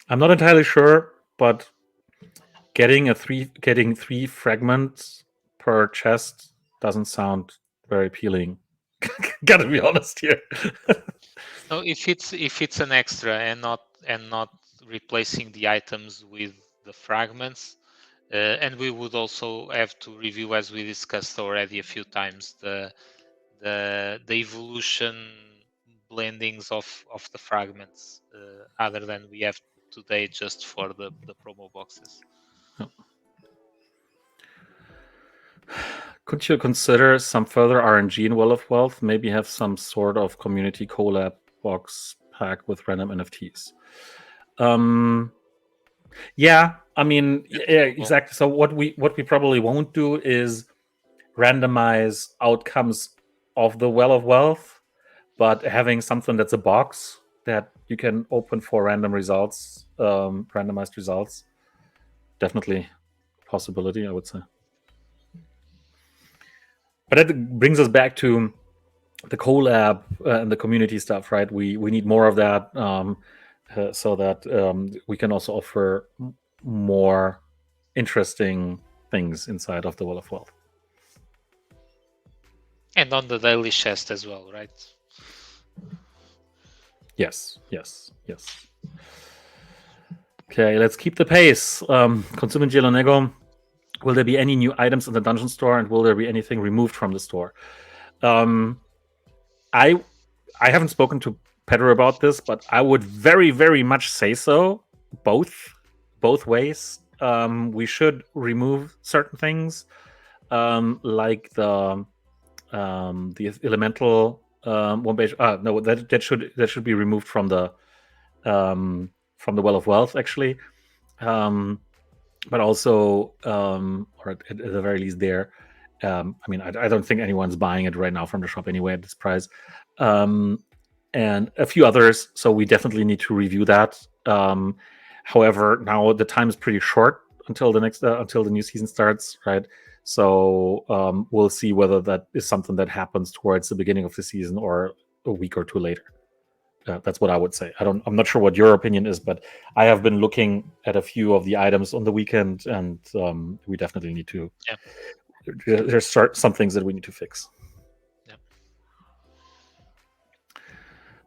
I'm not entirely sure, but getting 3 fragments per chest doesn't sound very appealing. Gotta be honest here. No, if it's an extra and not replacing the items with the fragments, and we would also have to review, as we discussed already a few times, the evolution blendings of the fragments, other than we have today just for the promo boxes. Could you consider some further RNG in Well of Wealth? Maybe have some sort of community collab box pack with random NFTs. Yeah, I mean, yeah, exactly. So what we probably won't do is randomize outcomes of the Well of Wealth, but having something that's a box that you can open for random results, randomized results, definitely a possibility, I would say. But that brings us back to the collab and the community stuff, right? We need more of that, so that we can also offer more interesting things inside of the Wall of Wealth. And on the daily chest as well, right? Yes. Okay, let's keep the pace. Consumer Nego, will there be any new items in the dungeon store, and will there be anything removed from the store? I haven't spoken to Pedro about this, but I would very, very much say so. Both ways. We should remove certain things, like the elemental one page. No, that should be removed from the Well of Wealth, actually. But also, or at the very least, there. I mean, I don't think anyone's buying it right now from the shop anyway at this price. And a few others. So we definitely need to review that. However, now the time is pretty short until the new season starts, right? So we'll see whether that is something that happens towards the beginning of the season or a week or two later. That's what I would say. I'm not sure what your opinion is, but I have been looking at a few of the items on the weekend, and we definitely need to. Yeah. There's some things that we need to fix. Yeah.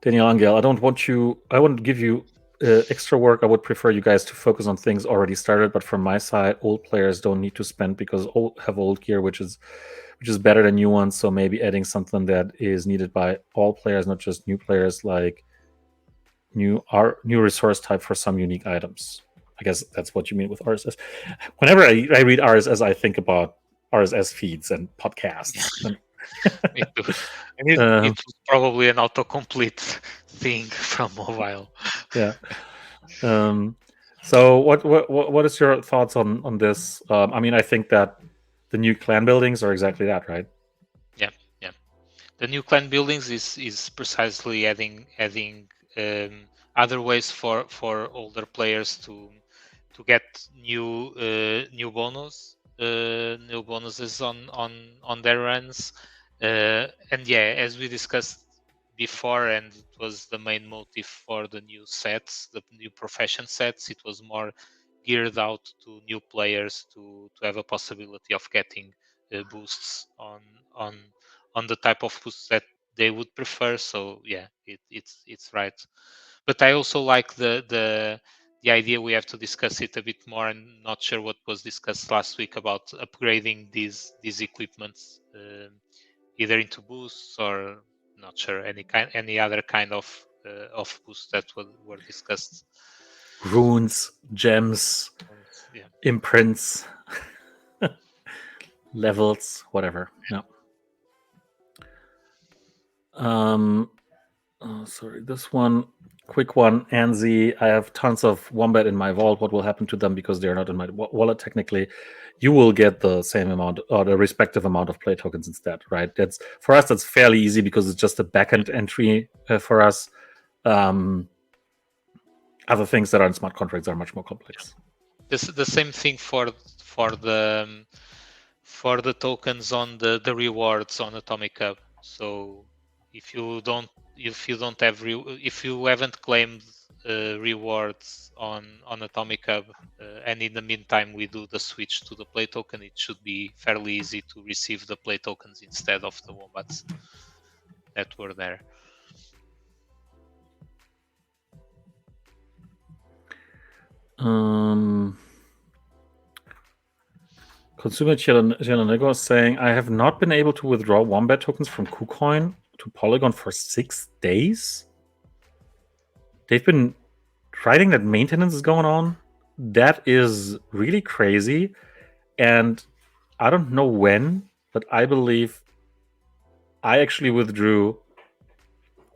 Daniel Angel, I want to give you extra work. I would prefer you guys to focus on things already started, but from my side, old players don't need to spend because have old gear, which is better than new ones. So maybe adding something that is needed by all players, not just new players, like new resource type for some unique items. I guess that's what you mean with RSS. Whenever I read RSS, I think about RSS feeds and podcasts. Me too. And it was probably an autocomplete thing from mobile. Yeah. So what is your thoughts on this? I mean, I think that the new clan buildings are exactly that, right? Yeah. The new clan buildings is precisely adding other ways for older players to get new bonuses on their runs. And yeah, as we discussed before, and it was the main motive for the new sets, the new profession sets. It was more geared out to new players to have a possibility of getting boosts on the type of boosts that they would prefer. So yeah, it's right. But I also like the idea. We have to discuss it a bit more. I'm not sure what was discussed last week about upgrading these equipments, either into boosts or not sure any other kind of boosts that were discussed. Runes, gems, Yeah. imprints, levels, whatever. Yeah. Sorry, this one, quick one. Anzi, I have tons of Wombat in my vault. What will happen to them because they're not in my wallet? Technically, you will get the same amount or the respective amount of play tokens instead, right? That's for us. That's fairly easy because it's just a backend entry for us. Other things that are in smart contracts are much more complex. The same thing for the tokens on the rewards on Atomic Hub. So if you haven't claimed rewards on Atomic Hub, and in the meantime we do the switch to the play token, it should be fairly easy to receive the play tokens instead of the wombats that were there. Consumer Chelanego is saying, I have not been able to withdraw Wombat tokens from KuCoin to Polygon for 6 days. They've been writing that maintenance is going on. That is really crazy. And I don't know when but I believe I actually withdrew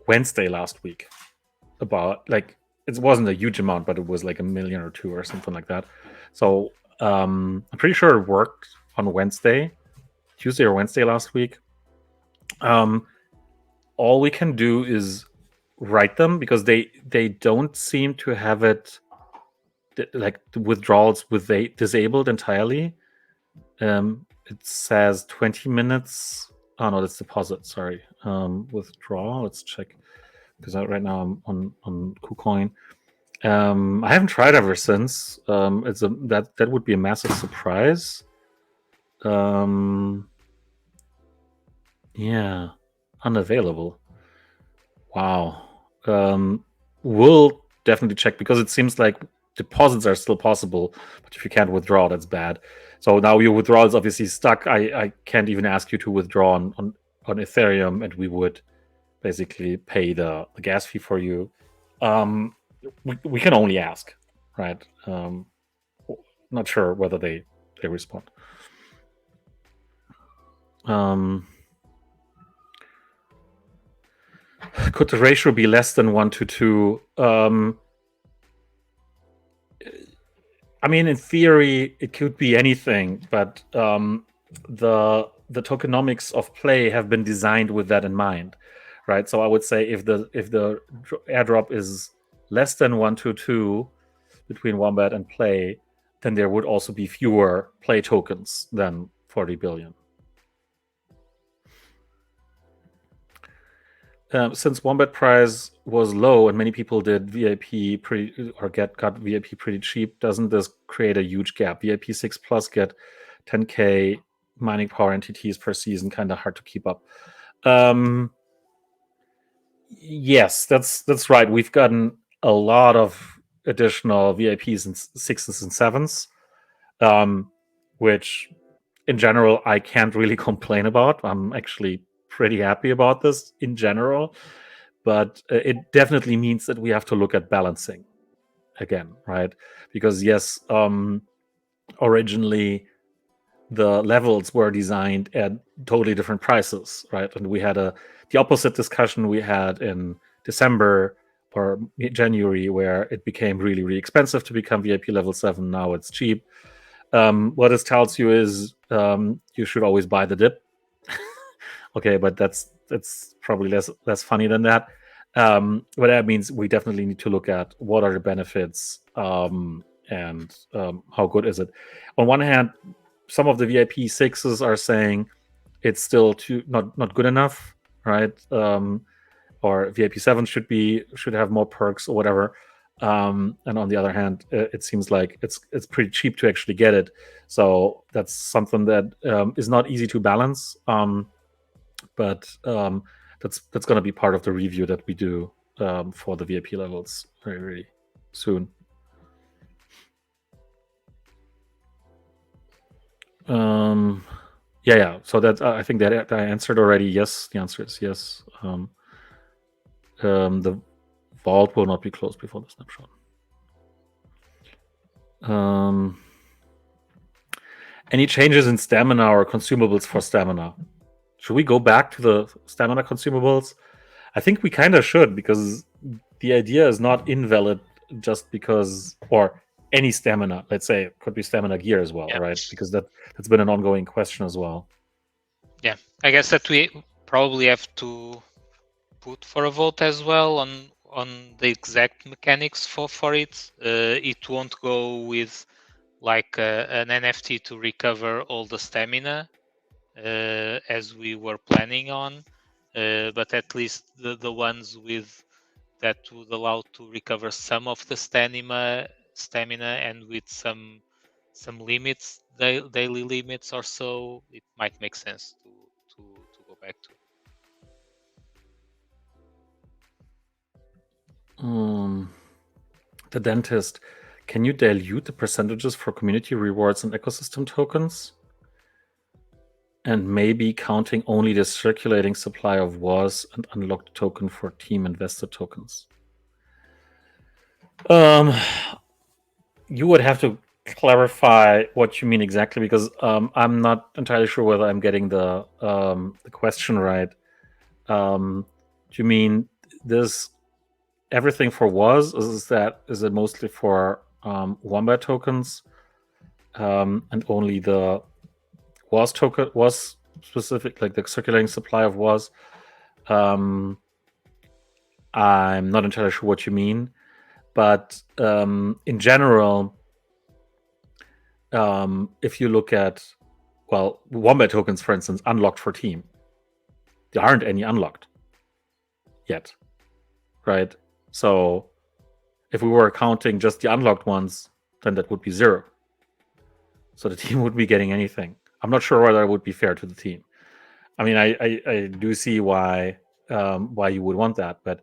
Wednesday last week. About like it wasn't a huge amount, but it was like 1 million or 2 or something like that. So I'm pretty sure it worked on Wednesday, Tuesday or Wednesday last week. All we can do is write them because they don't seem to have it like the withdrawals with they disabled entirely. It says 20 minutes. Oh no, that's deposit. Sorry. Withdrawal. Let's check because right now I'm on KuCoin. I haven't tried ever since. It's a that would be a massive surprise. Yeah, unavailable. Wow. We'll definitely check because it seems like deposits are still possible, but if you can't withdraw, that's bad. So now your withdrawal is obviously stuck. I can't even ask you to withdraw on Ethereum, and we would basically pay the gas fee for you. We can only ask, right? Not sure whether they respond. Could the ratio be less than 1 to 2? I mean, in theory, it could be anything, but the tokenomics of play have been designed with that in mind, right? So I would say if the airdrop is less than 1 to 2 between Wombat and play, then there would also be fewer play tokens than 40 billion. Since Wombat price was low and many people did VIP got VIP pretty cheap, doesn't this create a huge gap? VIP 6 plus get 10k mining power NTTs per season, kind of hard to keep up. Yes, that's right. We've gotten a lot of additional VIPs and 6s and 7s, which in general I can't really complain about. I'm actually pretty happy about this in general, but it definitely means that we have to look at balancing again, right? Because yes, originally the levels were designed at totally different prices, right? And we had the opposite discussion we had in December or January, where it became really, really expensive to become VIP level 7. Now it's cheap. What this tells you is you should always buy the dip. Okay, but that's probably less funny than that. But that means we definitely need to look at what are the benefits and how good is it. On one hand, some of the VIP 6s are saying it's still not good enough, right? Or VIP 7 should have more perks or whatever. And on the other hand, it seems like it's pretty cheap to actually get it. So that's something that is not easy to balance. But that's going to be part of the review that we do for the VIP levels very, very soon. Yeah. So that I think that I answered already. Yes, the answer is yes. The vault will not be closed before the snapshot. Any changes in stamina or consumables for stamina? Should we go back to the stamina consumables? I think we kind of should, because the idea is not invalid just because, or any stamina, let's say, it could be stamina gear as well, Yeah. right? Because that's been an ongoing question as well. Yeah, I guess that we probably have to put for a vote as well on the exact mechanics for it. It won't go with like an NFT to recover all the stamina as we were planning on, but at least the ones with that would allow to recover some of the stamina and with some limits, daily limits or so, it might make sense to go back to. The dentist, can you dilute the percentages for community rewards and ecosystem tokens? And maybe counting only the circulating supply of WAS and unlocked token for team investor tokens. You would have to clarify what you mean exactly, because I'm not entirely sure whether I'm getting the question right. Do you mean this everything for was? Is it mostly for Wombat tokens, and only the was token was specific, like the circulating supply of was? I'm not entirely sure what you mean, but in general, if you look at, well, Wombat tokens, for instance, unlocked for team, there aren't any unlocked yet, right? So if we were counting just the unlocked ones, then that would be 0. So the team wouldn't be getting anything. I'm not sure whether it would be fair to the team. I mean, I do see why you would want that, but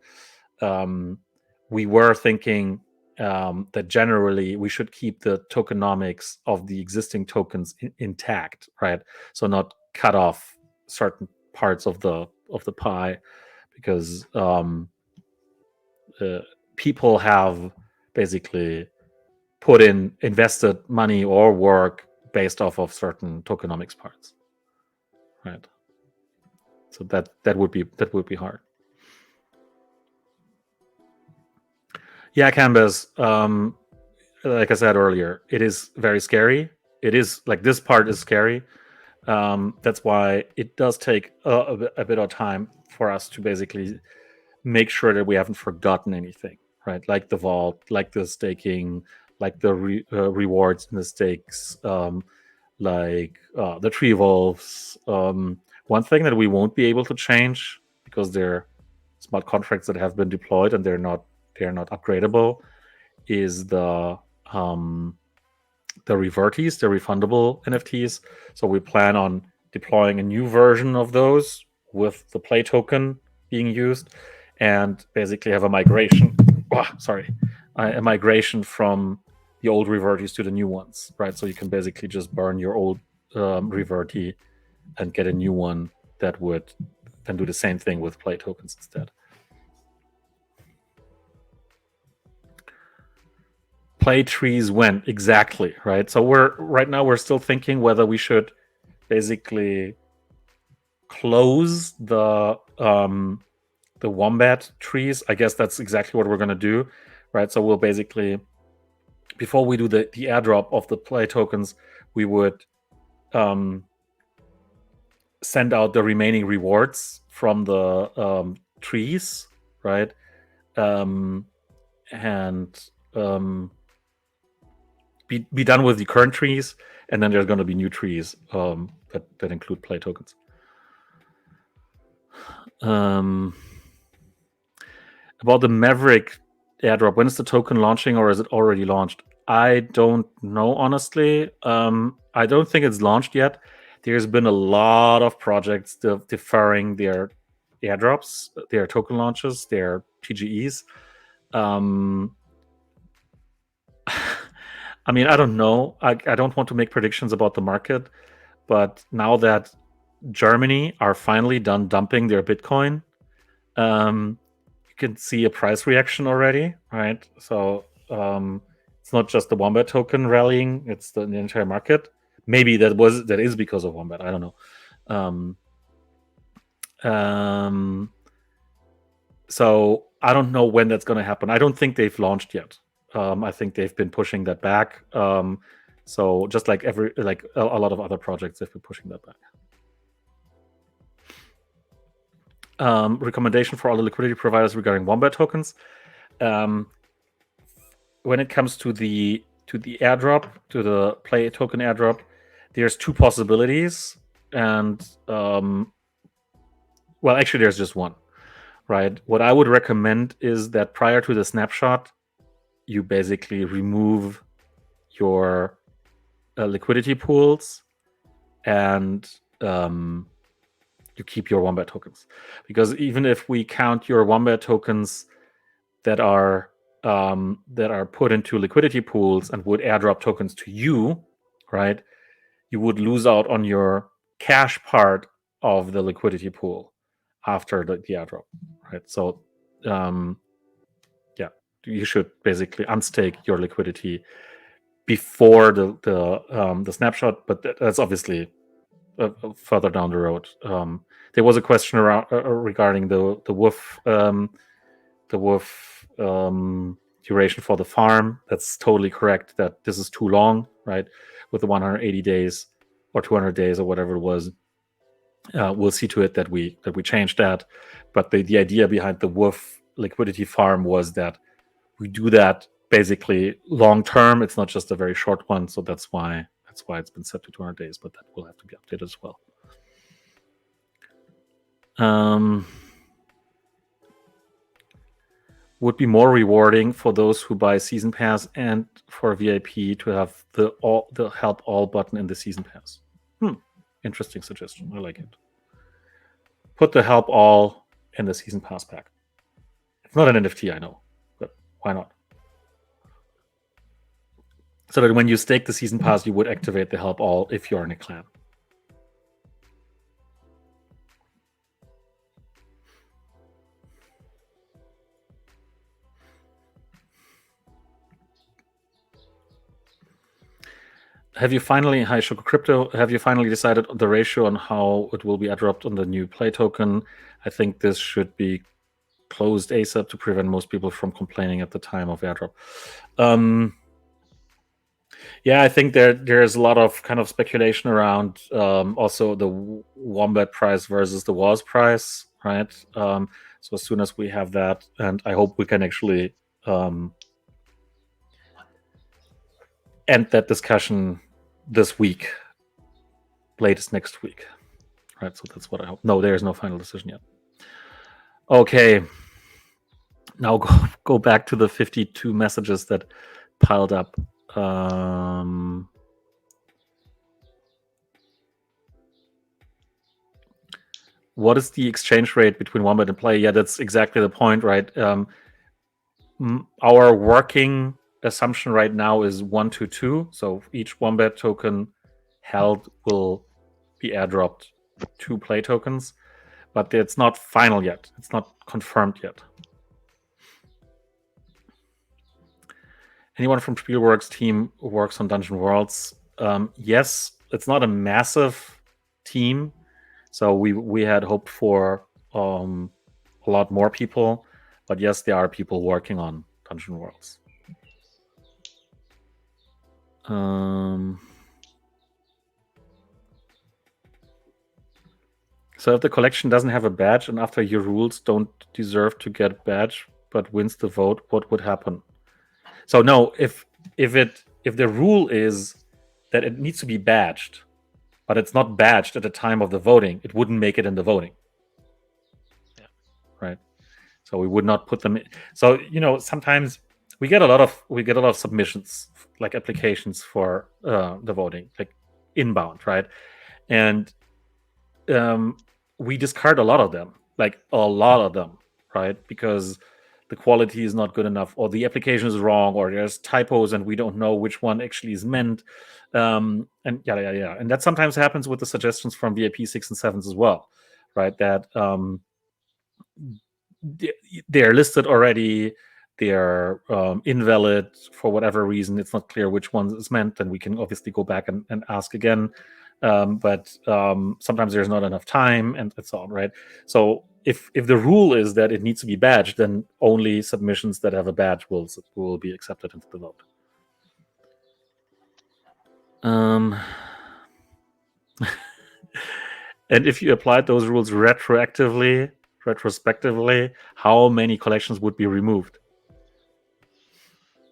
we were thinking that generally we should keep the tokenomics of the existing tokens intact, right? So not cut off certain parts of the pie, because people have basically invested money or work based off of certain tokenomics parts, right? So that would be hard. Yeah, Canvas. Like I said earlier, it is very scary. It is like, this part is scary. That's why it does take a bit of time for us to basically make sure that we haven't forgotten anything, right? Like the vault, like the staking, like the rewards and the stakes, like the tree evolves. One thing that we won't be able to change, because they're smart contracts that have been deployed and they're not upgradable, is the reverties, the refundable NFTs. So we plan on deploying a new version of those with the play token being used, and basically have a migration. A migration from the old reverties to the new ones, right? So you can basically just burn your old reverty and get a new one that would then do the same thing with play tokens instead. Play trees when exactly, right? So right now we're still thinking whether we should basically close the wombat trees. I guess that's exactly what we're going to do, right? So we'll basically, before we do the airdrop of the play tokens, we would send out the remaining rewards from the trees, right? And be done with the current trees, and then there's going to be new trees that include play tokens. About the Maverick airdrop, when is the token launching, or is it already launched? I don't know, honestly. I don't think it's launched yet. There's been a lot of projects deferring their airdrops, their token launches, their TGEs. I mean, I don't know. I don't want to make predictions about the market, but now that Germany are finally done dumping their Bitcoin, you can see a price reaction already, right? So it's not just the Wombat token rallying; it's the entire market. Maybe that is because of Wombat. I don't know. So I don't know when that's going to happen. I don't think they've launched yet. I think they've been pushing that back. So just like a lot of other projects, they've been pushing that back. Recommendation for all the liquidity providers regarding Wombat tokens. When it comes to the airdrop, to the play token airdrop, there's two possibilities, and well, actually, there's just one. Right. What I would recommend is that prior to the snapshot, you basically remove your liquidity pools, and you keep your Wombat tokens. Because even if we count your Wombat tokens that are put into liquidity pools and would airdrop tokens to you, right, you would lose out on your cash part of the liquidity pool after the airdrop, right? So yeah, you should basically unstake your liquidity before the snapshot, but that's obviously further down the road. There was a question around regarding the WooF duration for the farm. That's totally correct. That this is too long, right? With the 180 days or 200 days or whatever it was. We'll see to it that we change that. But the idea behind the WooF liquidity farm was that we do that basically long term. It's not just a very short one, so that's why it's been set to 200 days. But that will have to be updated as well. Would be more rewarding for those who buy season pass and for VIP to have the help all button in the season pass. Interesting suggestion. I like it. Put the help all in the season pass pack. It's not an NFT, I know, but why not? So that when you stake the season pass, you would activate the help all if you're in a clan. Have you finally, hi Sugar Crypto, have you finally decided on the ratio on how it will be airdropped on the new play token? I think this should be closed ASAP to prevent most people from complaining at the time of airdrop. Yeah, I think there's a lot of kind of speculation around also the Wombat price versus the WAS price, right? So as soon as we have that, and I hope we can actually end that discussion this week, latest next week, right? So that's what I hope. No, there is no final decision yet. Okay, now go back to the 52 messages that piled up. What is the exchange rate between Wombat and Play? Yeah, that's exactly the point, right? Our working assumption right now is 1 to 2. So each Wombat token held will be airdropped 2 Play tokens, but it's not final yet. It's not confirmed yet. Anyone from Spielworks team who works on Dungeon Worlds? Yes, it's not a massive team, so we had hoped for a lot more people, but yes, there are people working on Dungeon Worlds. So if the collection doesn't have a badge and after your rules don't deserve to get a badge but wins the vote, what would happen? So no, if the rule is that it needs to be badged, but it's not badged at the time of the voting, it wouldn't make it in the voting. Yeah. Right. So we would not put them in. So sometimes we get a lot of submissions, like applications for the voting, like inbound, right? And we discard a lot of them, right? Because the quality is not good enough, or the application is wrong, or there's typos and we don't know which one actually is meant, and yada. And that sometimes happens with the suggestions from VIP 6 and 7s as well, right? That they're listed already, they're invalid for whatever reason. It's not clear which one is meant, and we can obviously go back and ask again. But sometimes there's not enough time and so on, right? So if the rule is that it needs to be badged, then only submissions that have a badge will be accepted into the vote. And if you applied those rules retrospectively, how many collections would be removed?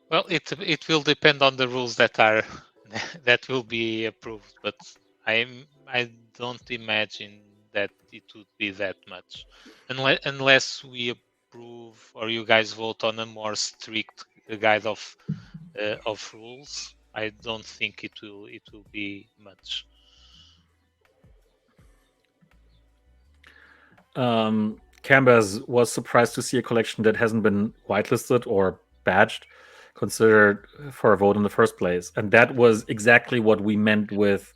Well, it will depend on the rules that will be approved, but I don't imagine that it would be that much, unless we approve or you guys vote on a more strict guide of rules. I don't think it will be much. Canvas was surprised to see a collection that hasn't been whitelisted or badged considered for a vote in the first place, and that was exactly what we meant with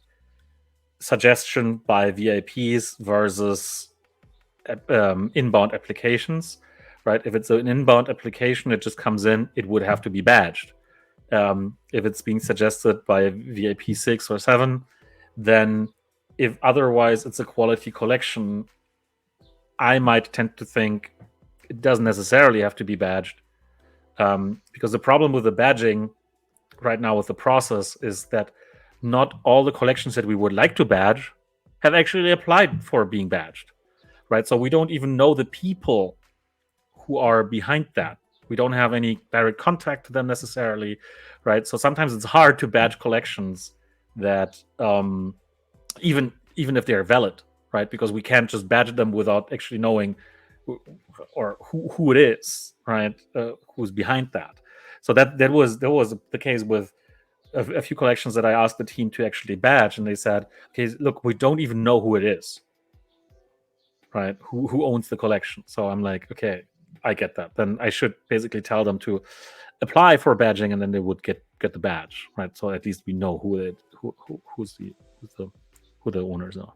suggestion by VIPs versus inbound applications, right? If it's an inbound application, it just comes in, it would have to be badged. if it's being suggested by VIP 6 or 7, then if otherwise it's a quality collection, I might tend to think it doesn't necessarily have to be badged. Because the problem with the badging right now with the process is that not all the collections that we would like to badge have actually applied for being badged, right? So we don't even know the people who are behind that. We don't have any direct contact to them necessarily, right? So sometimes it's hard to badge collections that even if they're valid, right? Because we can't just badge them without actually knowing who it is, right? Who's behind that. So that was the case with a few collections that I asked the team to actually badge, and they said, "Okay, look, we don't even know who it is, right? Who owns the collection?" So I'm like, "Okay, I get that. Then I should basically tell them to apply for badging, and then they would get the badge, right? So at least we know who the owners are."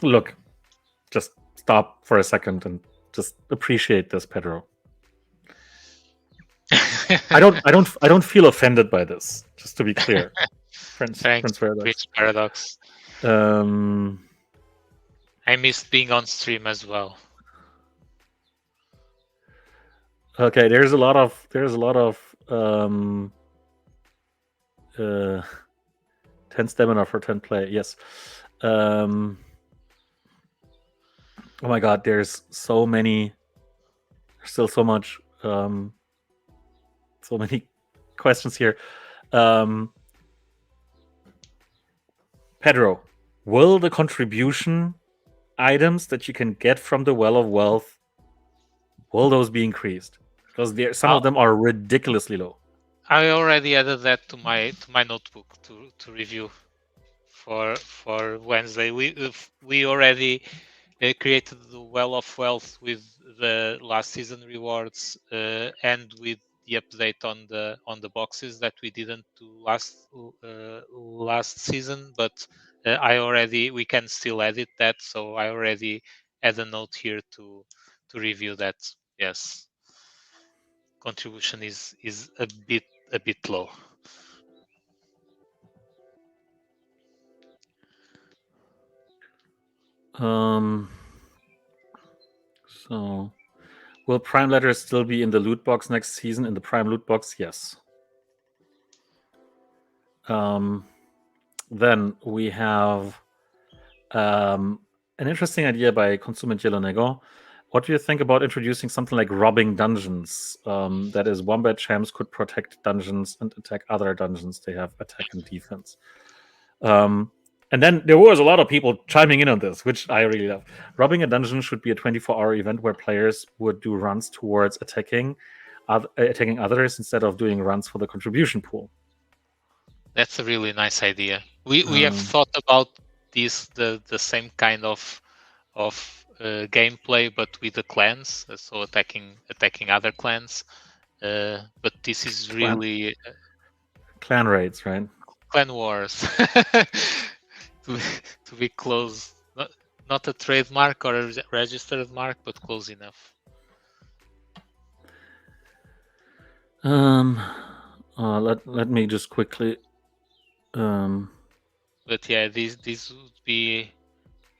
Look, just stop for a second and just appreciate this, Pedro. I don't feel offended by this. Just to be clear, Thanks, Prince Paradox. Prince Paradox. I missed being on stream as well. Okay, there's a lot of 10 stamina for 10 play. Yes. Oh my god, there's so many. There's still so much. So many questions here. Pedro, will the contribution items that you can get from the Well of Wealth, will those be increased? Because some of them are ridiculously low. I already added that to my notebook to review for Wednesday. We already created the Well of Wealth with the last season rewards and with the update on the boxes that we didn't do last season, but we can still edit that, so I already add a note here to review that. Yes, contribution is a bit low. So will Prime letters still be in the loot box next season? In the Prime loot box, yes. Then we have an interesting idea by Consumer Nego. What do you think about introducing something like robbing dungeons? That is, wombat champs could protect dungeons and attack other dungeons. They have attack and defense. And then there was a lot of people chiming in on this, which I really love. Robbing a dungeon should be a 24-hour event where players would do runs towards attacking others instead of doing runs for the contribution pool. That's a really nice idea. We have thought about this the same kind of gameplay, but with the clans, so attacking other clans. But this is really clan raids, right? Clan wars. to be close, not a trademark or a registered mark, but close enough. Let me just quickly. But yeah, this would be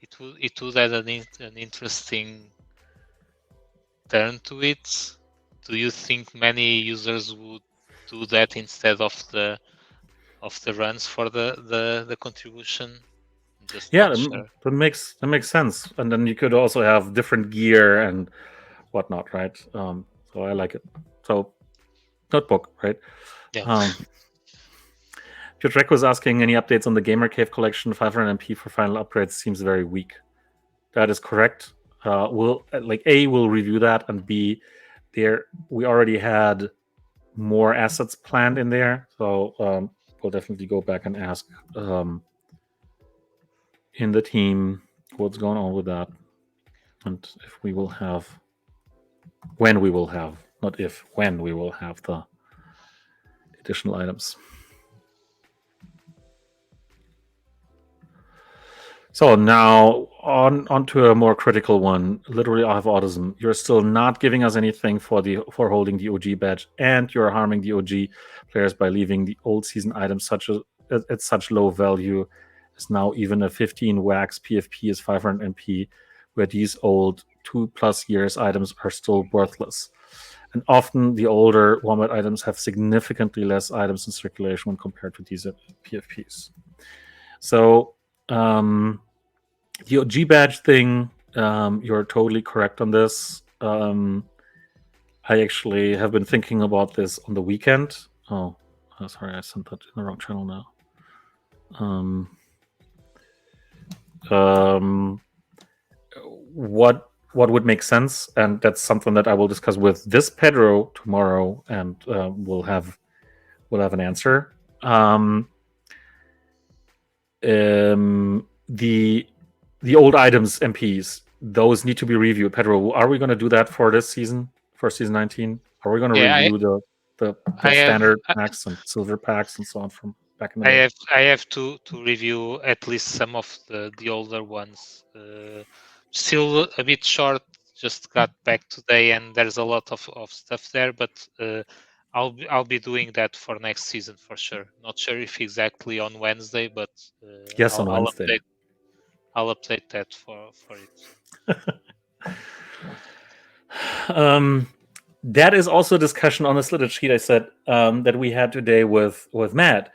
it would add an interesting turn to it. Do you think many users would do that instead of the runs for the contribution? Just yeah, sure. that makes sense. And then you could also have different gear and whatnot, right? So I like it. So notebook, right? Yeah. Piotrek was asking any updates on the Gamer Cave collection. 500 MP for final upgrades seems very weak. That is correct. We'll review that, and B, we already had more assets planned in there, so we'll definitely go back and ask in the team what's going on with that, and if we will have, when we will have, not if, when we will have the additional items. So now onto a more critical one. Literally, I have autism. You're still not giving us anything for holding the OG badge, and you're harming the OG players by leaving the old season items at such low value. As now even a 15 wax PFP is 500 NP, where these old 2+ years items are still worthless. And often the older Wombat items have significantly less items in circulation when compared to these PFPs. So the OG badge thing, you're totally correct on this. I actually have been thinking about this on the weekend. Oh, sorry, I sent that in the wrong channel now. What would make sense, and that's something that I will discuss with this Pedro tomorrow, and we'll have an answer. The old items MPs, those need to be reviewed. Pedro, are we going to do that for this season, for season 19? Are we going to Yeah, review the I have standard packs and silver packs and so on from back in the day? I have to review at least some of the older ones. Still a bit short. Just got back today, and there's a lot of stuff there. But I'll be doing that for next season for sure. Not sure if exactly on Wednesday, but Yes, on Wednesday. I'll update that for it. That is also a discussion on this little sheet I said that we had today with Matt.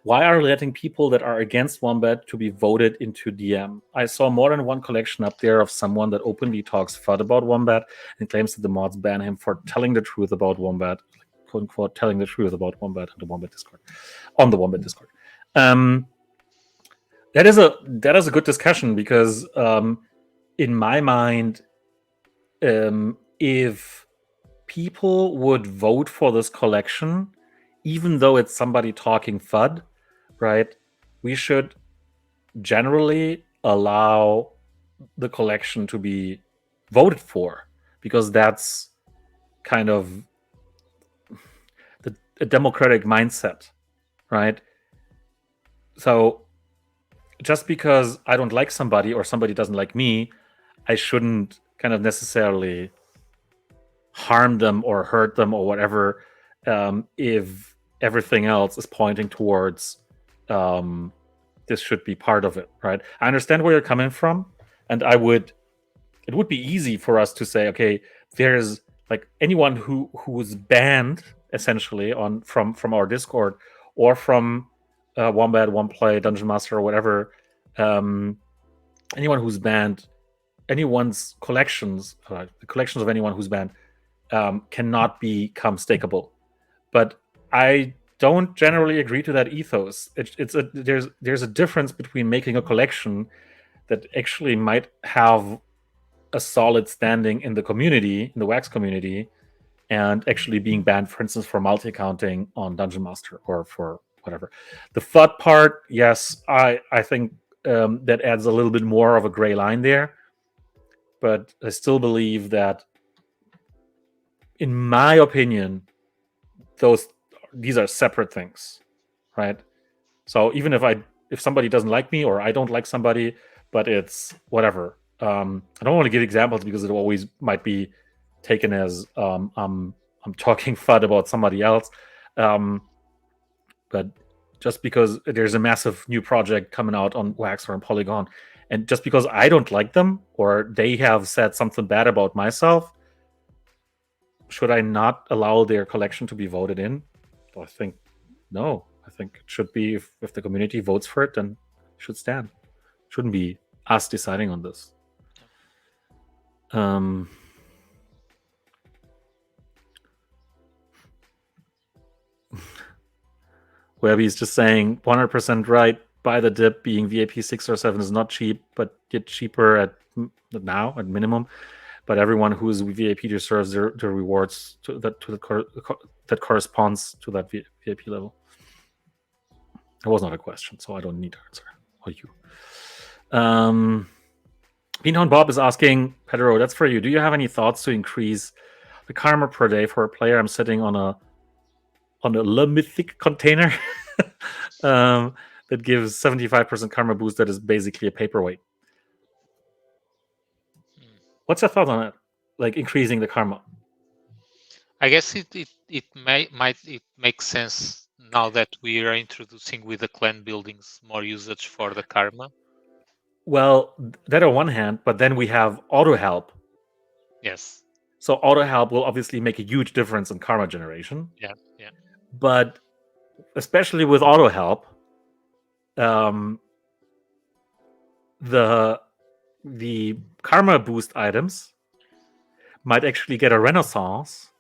Why are letting people that are against Wombat to be voted into DM? I saw more than one collection up there of someone that openly talks FUD about Wombat and claims that the mods ban him for telling the truth about Wombat, quote unquote, telling the truth about Wombat on the Wombat Discord. That is a good discussion because in my mind, if people would vote for this collection, even though it's somebody talking FUD, right? We should generally allow the collection to be voted for because that's kind of a democratic mindset, right? So just because I don't like somebody or somebody doesn't like me, I shouldn't kind of necessarily harm them or hurt them or whatever if everything else is pointing towards this should be part of it, right? I understand where you're coming from, and it would be easy for us to say, okay, there's like anyone who's banned essentially from our Discord or from Wombat, One Play, Dungeon Master, or whatever. Anyone who's banned, anyone's collections, the collections of anyone who's banned, cannot become stakeable. But I don't generally agree to that ethos. There's a difference between making a collection that actually might have a solid standing in the community, in the wax community, and actually being banned, for instance, for multi-accounting on Dungeon Master or for whatever. The FUD part, yes, I think that adds a little bit more of a gray line there. But I still believe that, in my opinion, these are separate things, right? So even if somebody doesn't like me or I don't like somebody, but it's whatever. I don't want to give examples because it always might be taken as I'm talking FUD about somebody else. But just because there's a massive new project coming out on Wax or on Polygon, and just because I don't like them or they have said something bad about myself, should I not allow their collection to be voted in? I think no. I think it should be if the community votes for it, then it should stand. It shouldn't be us deciding on this. Webby's just saying 100% right. Buy the dip. Being VIP 6 or 7 is not cheap, but get cheaper at minimum. But everyone who is VIP deserves the rewards that corresponds to that VIP level. That was not a question, so I don't need to answer. Or you. Beanhound Bob is asking, Pedro, that's for you. Do you have any thoughts to increase the karma per day for a player? I'm sitting on a Le Mythic container. that gives 75% karma boost that is basically a paperweight. What's your thought on it? Like increasing the karma? I guess it makes sense now that we are introducing with the clan buildings more usage for the karma. Well, that on one hand, but then we have auto help. Yes. So auto help will obviously make a huge difference in karma generation. Yeah. Yeah. But especially with auto help, the karma boost items might actually get a renaissance.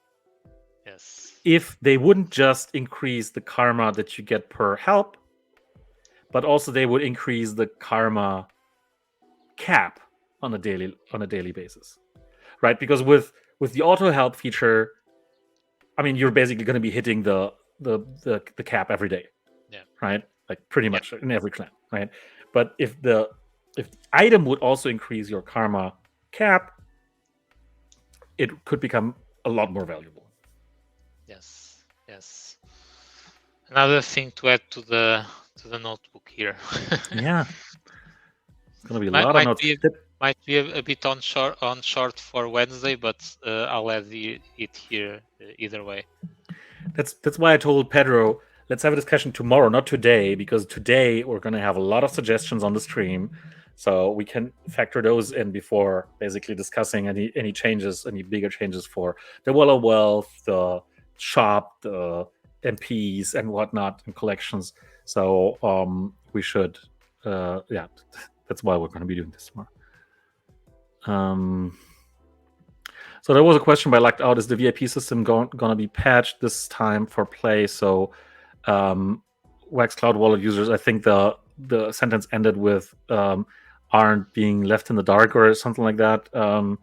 Yes. If they wouldn't just increase the karma that you get per help, but also they would increase the karma cap on a daily basis, right? Because with the auto help feature, I mean, you're basically going to be hitting the cap every day, Yeah. right? Like pretty much in every clan, right? But if the item would also increase your karma cap, it could become a lot more valuable. Yes. Yes. Another thing to add to the notebook here. Yeah, it's going to be a might lot of might notes. be might be a bit on short for Wednesday, but I'll add it here either way. That's why I told Pedro, let's have a discussion tomorrow, not today, because today we're going to have a lot of suggestions on the stream, so we can factor those in before basically discussing any changes, any bigger changes for the Wall of Wealth, the shop, the MPs, and whatnot, and collections. So we should, yeah, that's why we're going to be doing this tomorrow. So there was a question by Locked Out: is the VIP system going to be patched this time for play? So, Wax Cloud Wallet users, I think the sentence ended with aren't being left in the dark or something like that, or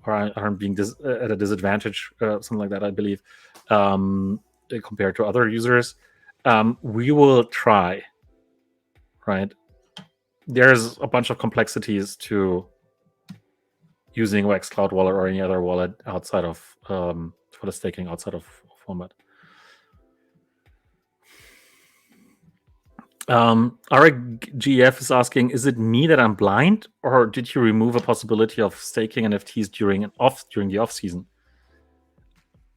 aren't being at a disadvantage, something like that, I believe, compared to other users. We will try. Right, there's a bunch of complexities to using Wax Cloud Wallet or any other wallet outside of for the staking outside of format. RGF is asking, is it me that I'm blind, or did you remove a possibility of staking NFTs during the off season?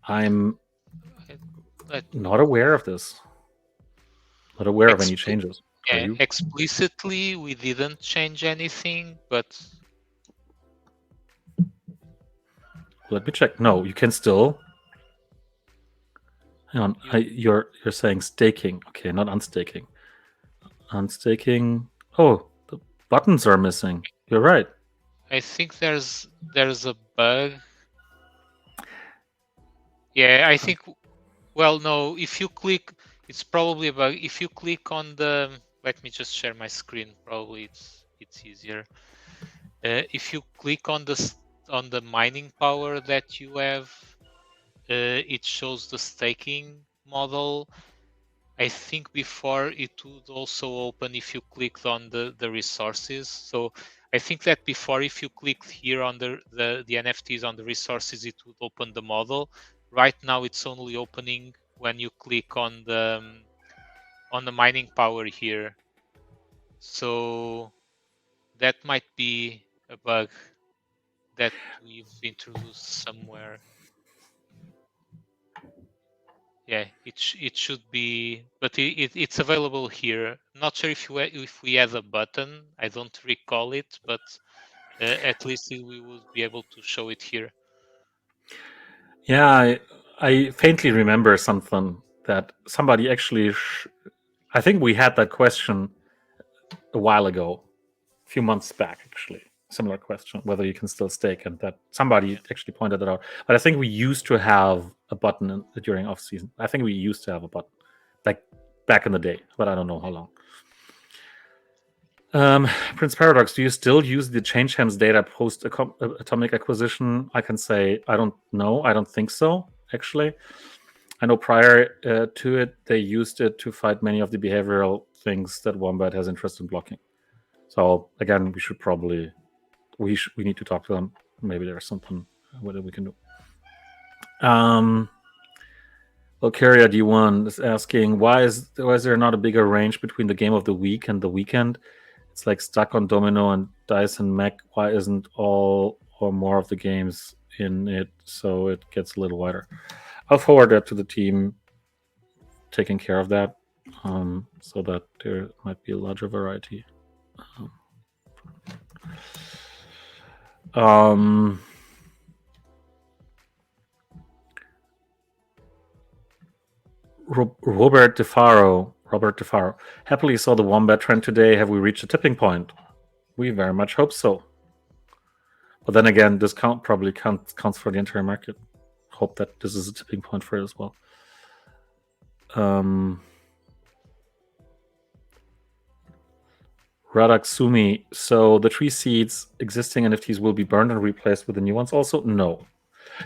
I'm not aware of this. Not aware of any changes. Yeah, explicitly we didn't change anything, but let me check. No, you can still. Hang on, you're saying staking. Okay, not unstaking. Unstaking. Oh, the buttons are missing. You're right. I think there's a bug. Yeah, I think. Well, no. If you click, it's probably a bug. If you click on the, let me just share my screen. Probably it's easier. If you click on the mining power that you have, it shows the staking model. I think before it would also open if you clicked on the resources. So I think that before, if you clicked here on the NFTs on the resources, it would open the model. Right now, it's only opening when you click on the mining power here. So that might be a bug that we've introduced somewhere. Yeah, it should be, but it's available here. Not sure if we have a button. I don't recall it, but at least we would be able to show it here. Yeah, I faintly remember something that somebody actually. I think we had that question a while ago, a few months back, actually. Similar question, whether you can still stake, and that somebody actually pointed it out. But I think we used to have a button during off season. I think we used to have a button, like back in the day, but I don't know how long. Prince Paradox, do you still use the change hands data post atomic acquisition? I can say I don't know. I don't think so, actually. I know prior to it, they used it to fight many of the behavioral things that Wombat has interest in blocking. So again, we should probably we need to talk to them. Maybe there's something that we can do. Valkyria D1 is asking why is there not a bigger range between the game of the week and the weekend? It's like stuck on Domino and Dice and Mech. Why isn't all or more of the games in it so it gets a little wider? I'll forward that to the team taking care of that, so that there might be a larger variety. Robert DeFaro happily saw the Wombat trend today. Have we reached a tipping point? We very much hope so. But then again, this probably counts for the entire market. Hope that this is a tipping point for it as well. Radaksumi, so the tree seeds, existing NFTs will be burned and replaced with the new ones also? No.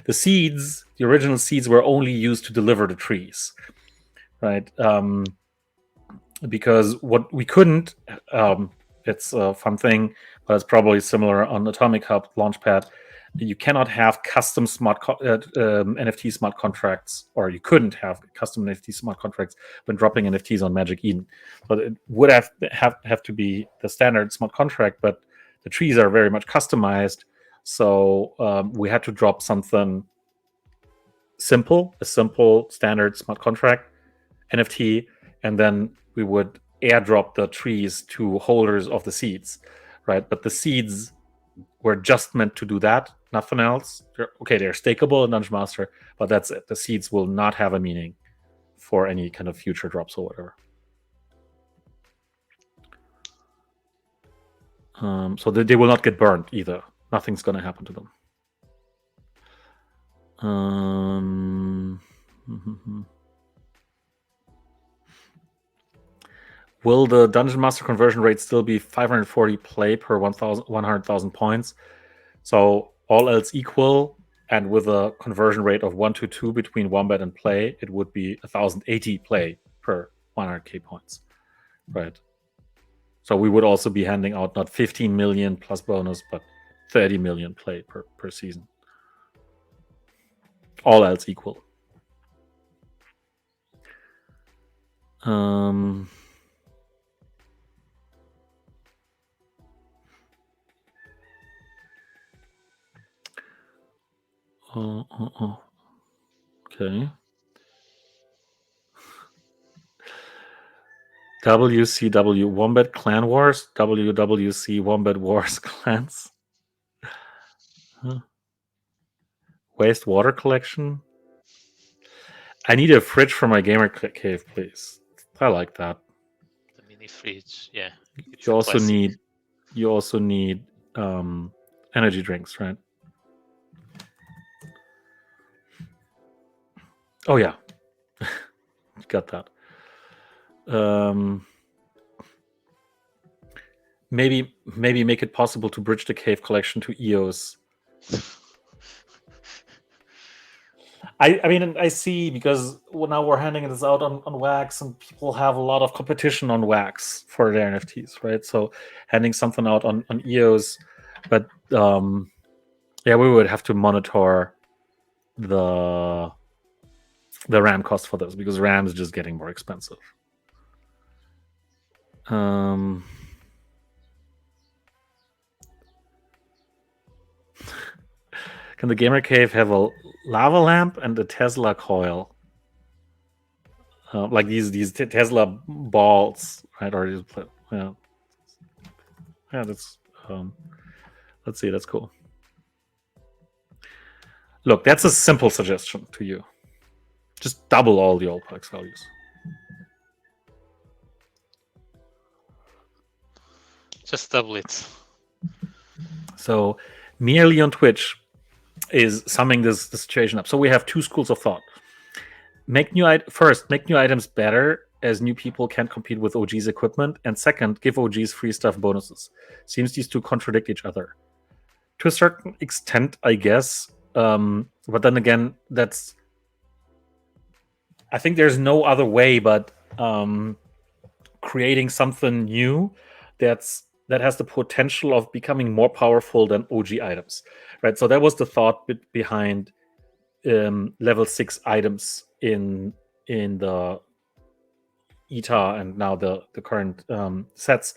The seeds, the original seeds, were only used to deliver the trees, right? Because what we couldn't, it's a fun thing, but it's probably similar on Atomic Hub Launchpad. You cannot have custom NFT smart contracts, or you couldn't have custom NFT smart contracts when dropping NFTs on Magic Eden. But it would have to be the standard smart contract, but the trees are very much customized. So we had to drop something simple, a simple standard smart contract NFT, and then we would airdrop the trees to holders of the seeds, right? But the seeds were just meant to do that, nothing else. They're stakeable in Dungeon Master, but that's it. The seeds will not have a meaning for any kind of future drops or whatever. So they will not get burned either. Nothing's going to happen to them. Will the Dungeon Master conversion rate still be 540 play per 100,000 points? So all else equal, and with a conversion rate of 1 to 2 between Wombat and play, it would be 1,080 play per 100k points, right? So we would also be handing out not 15 million plus bonus, but 30 million play per season. All else equal. Okay. WCW Wombat Clan Wars, WWC Wombat Wars Clans. Waste water collection. I need a fridge for my gamer cave, please. I like that. The mini fridge, yeah. You also need energy drinks, right? Oh yeah, got that. Maybe make it possible to bridge the cave collection to EOS. I mean, I see, because now we're handing this out on Wax, and people have a lot of competition on Wax for their NFTs, right? So handing something out on EOS, but yeah, we would have to monitor the RAM cost for this, because RAM is just getting more expensive. Can the gamer cave have a lava lamp and a Tesla coil, like these Tesla balls, right? Or yeah, that's let's see, that's cool. Look, that's a simple suggestion to you. Just double all the old Plex values. Just double it. So merely on Twitch is summing this situation up. So we have two schools of thought. Make new items better, as new people can't compete with OG's equipment, and second, give OG's free stuff bonuses. Seems these two contradict each other to a certain extent, I guess. But then again, I think there's no other way but creating something new that has the potential of becoming more powerful than OG items, right? So that was the thought behind level 6 items in in the ETA and now the current sets,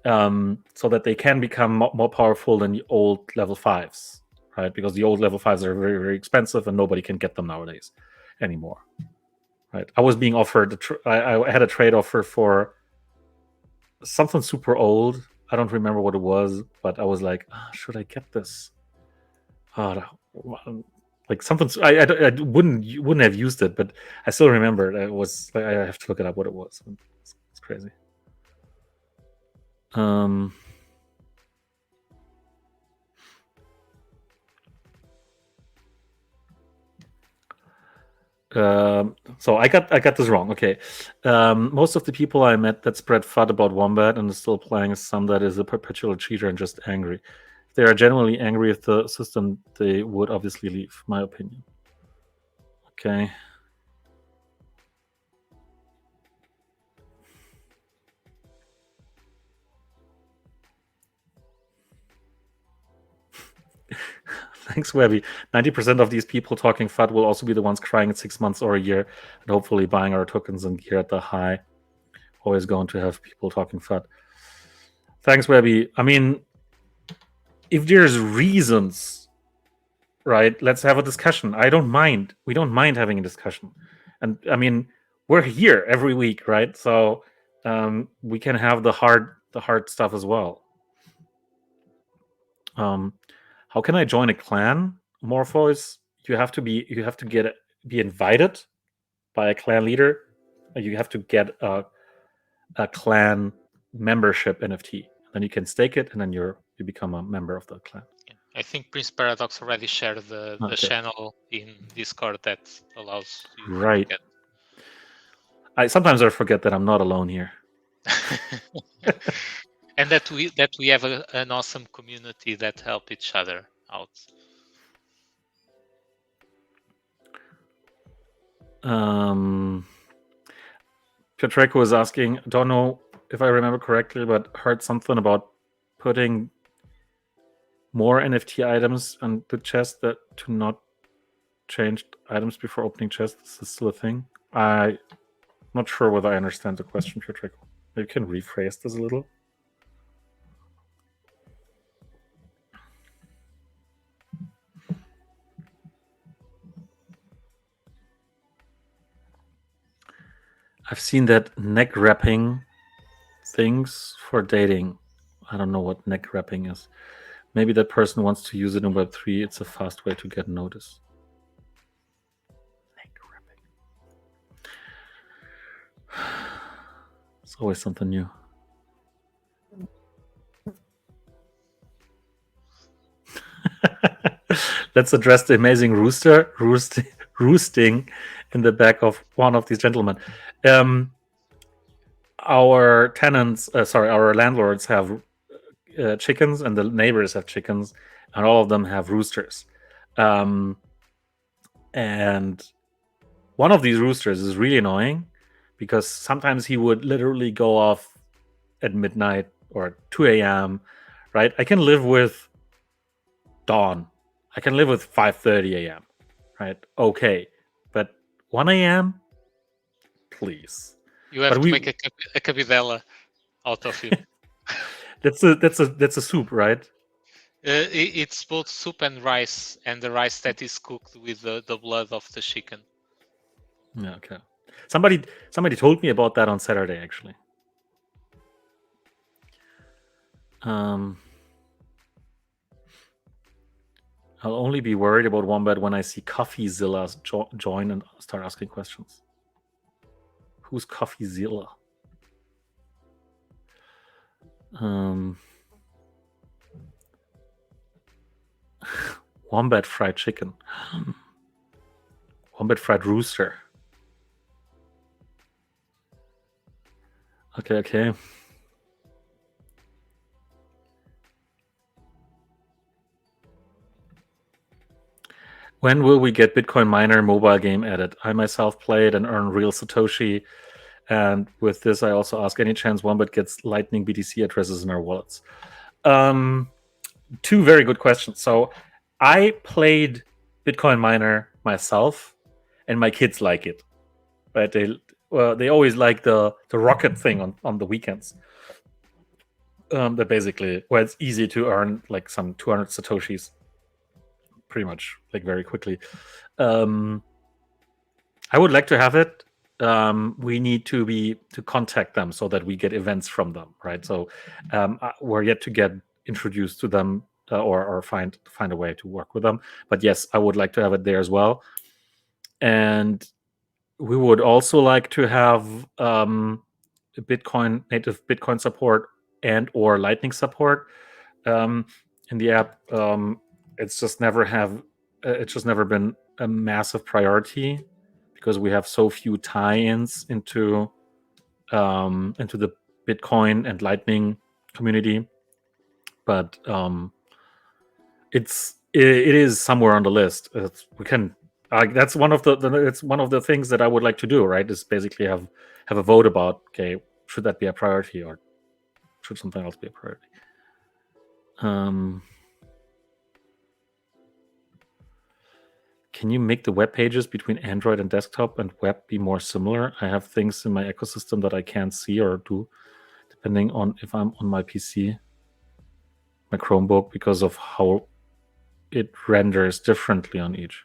so that they can become more powerful than the old level 5s, right? Because the old level 5s are very, very expensive and nobody can get them nowadays anymore, right? I was being offered, I had a trade offer for something super old. I don't remember what it was, but I was like, should I get this? Like something, I wouldn't have used it, but I still remember it. It was, I have to look it up what it was. It's crazy. So I got this wrong. Okay, most of the people I met that spread FUD about Wombat and is still playing is some that is a perpetual cheater and just angry. If they are genuinely angry with the system, they would obviously leave. My opinion. Okay. Thanks, Webby. 90% of these people talking FUD will also be the ones crying in 6 months or a year and hopefully buying our tokens and gear at the high. Always going to have people talking FUD. Thanks, Webby. I mean, if there's reasons, right, let's have a discussion. I don't mind. We don't mind having a discussion. And I mean, we're here every week, right? So we can have the hard stuff as well. How can I join a clan, Morpheus? You have to be invited by a clan leader. You have to get a clan membership NFT. Then you can stake it, and then you become a member of the clan. I think Prince Paradox already shared the channel in Discord that allows you right. to get. Sometimes I forget that I'm not alone here. And that we have an awesome community that help each other out. Piotreko was asking, don't know if I remember correctly, but heard something about putting more NFT items on the chest that to not change items before opening chests. Is this still a thing? I'm not sure whether I understand the question, Piotreko. Maybe you can rephrase this a little. I've seen that neck wrapping things for dating. I don't know what neck wrapping is. Maybe that person wants to use it in Web3. It's a fast way to get notice. Neck wrapping. It's always something new. Let's address the amazing rooster roosting in the back of one of these gentlemen. Our tenants, our landlords have chickens, and the neighbors have chickens, and all of them have roosters. And one of these roosters is really annoying because sometimes he would literally go off at midnight or 2 a.m. Right? I can live with dawn. I can live with 5:30 a.m. Right? Okay, but 1 a.m. Please. You have to make a cabidela out of him. That's a soup, right? It's both soup and rice, and the rice that is cooked with the blood of the chicken. Yeah, okay. Somebody told me about that on Saturday, actually. I'll only be worried about Wombat when I see CoffeeZilla join and start asking questions. Who's CoffeeZilla? Wombat fried chicken. Wombat fried rooster. Okay. When will we get Bitcoin Miner mobile game added? I myself play it and earn real Satoshi. And with this, I also ask, any chance Wombat gets Lightning BTC addresses in our wallets? Two very good questions. So I played Bitcoin Miner myself, and my kids like it. right? They always like the rocket thing on the weekends. That basically where it's easy to earn like some 200 satoshis, pretty much like very quickly. Um, I would like to have it. We need to contact them so that we get events from them, right? So we're yet to get introduced to them or find a way to work with them. But yes, I would like to have it there as well. And we would also like to have native Bitcoin support and or Lightning support in the app. It's just never been a massive priority because we have so few tie-ins into the Bitcoin and Lightning community. But it is somewhere on the list. We can. That's one of it's one of the things that I would like to do. Right, is basically have a vote about, okay, should that be a priority or should something else be a priority? Can you make the web pages between Android and desktop and web be more similar? I have things in my ecosystem that I can't see or do, depending on if I'm on my PC, my Chromebook, because of how it renders differently on each.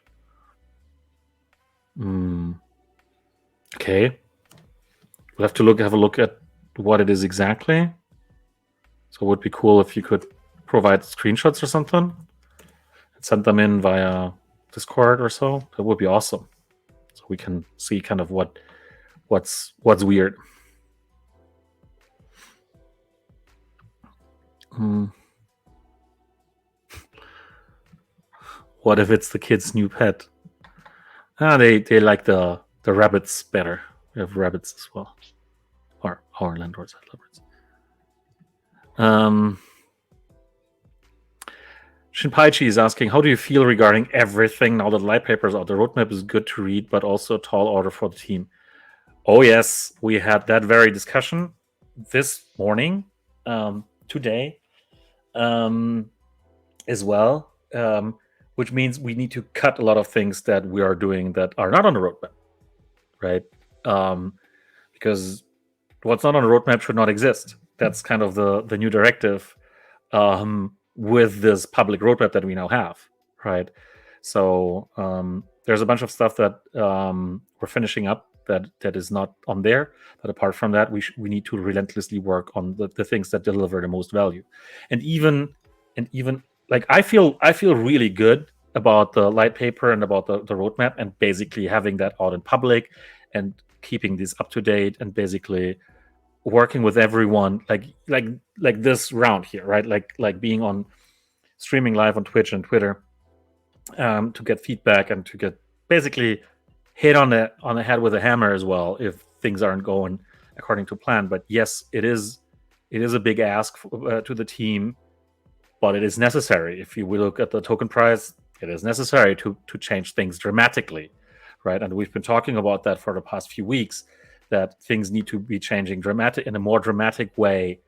Okay. We'll have to have a look at what it is exactly. So it would be cool if you could provide screenshots or something and send them in via Discord or so. That would be awesome. So we can see kind of what's weird. What if it's the kid's new pet? They like the rabbits better. We have rabbits as well. Or our landlords have leopards. Shinpaichi is asking, how do you feel regarding everything now that light paper is out? The roadmap is good to read, but also a tall order for the team. Oh yes, we had that very discussion this morning, today, as well, which means we need to cut a lot of things that we are doing that are not on the roadmap, right? Because what's not on the roadmap should not exist. That's kind of the new directive with this public roadmap that we now have, right? So there's a bunch of stuff that we're finishing up that is not on there. But apart from that, we need to relentlessly work on the things that deliver the most value. And even like I feel really good about the light paper and about the roadmap and basically having that out in public and keeping this up to date and basically working with everyone like this round here, right? Like being on streaming live on Twitch and Twitter to get feedback and to get basically hit on the head with a hammer as well if things aren't going according to plan. But yes, it is a big ask to the team, but it is necessary. If we look at the token price, it is necessary to change things dramatically, right? And we've been talking about that for the past few weeks, that things need to be changing in a more dramatic way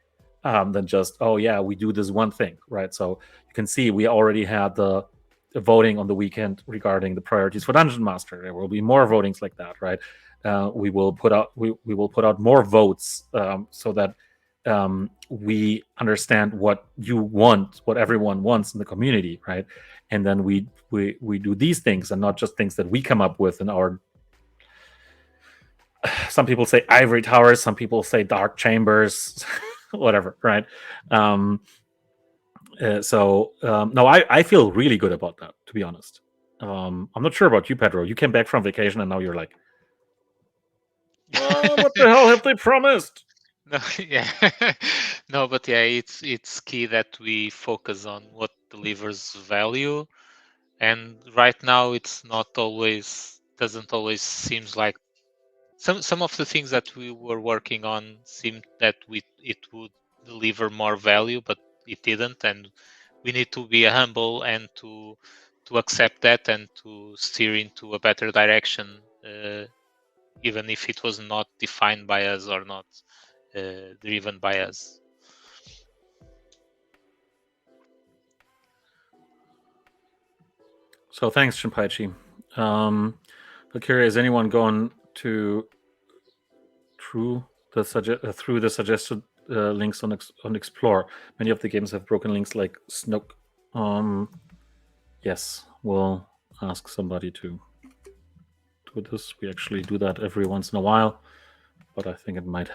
than just, oh yeah, we do this one thing, right? So you can see we already had the voting on the weekend regarding the priorities for Dungeon Master. There will be more votings like that, right? We will put out more votes so that we understand what you want, what everyone wants in the community, right? And then we do these things and not just things that we come up with in our. Some people say ivory towers, some people say dark chambers, whatever, right? No, I feel really good about that, to be honest. I'm not sure about you, Pedro. You came back from vacation and now you're like, what the hell have they promised? No, yeah, no, but yeah, it's key that we focus on what delivers value, and right now it's not always doesn't always seems like some of the things that we were working on seemed that it would deliver more value, but it didn't, and we need to be humble and to accept that and to steer into a better direction, even if it was not defined by us or not driven by us. So thanks, Shinpaichi. Valkyria, is anyone going to through the suggested links on Explore. Many of the games have broken links like Snook. Yes, we'll ask somebody to do this. We actually do that every once in a while, but I think it might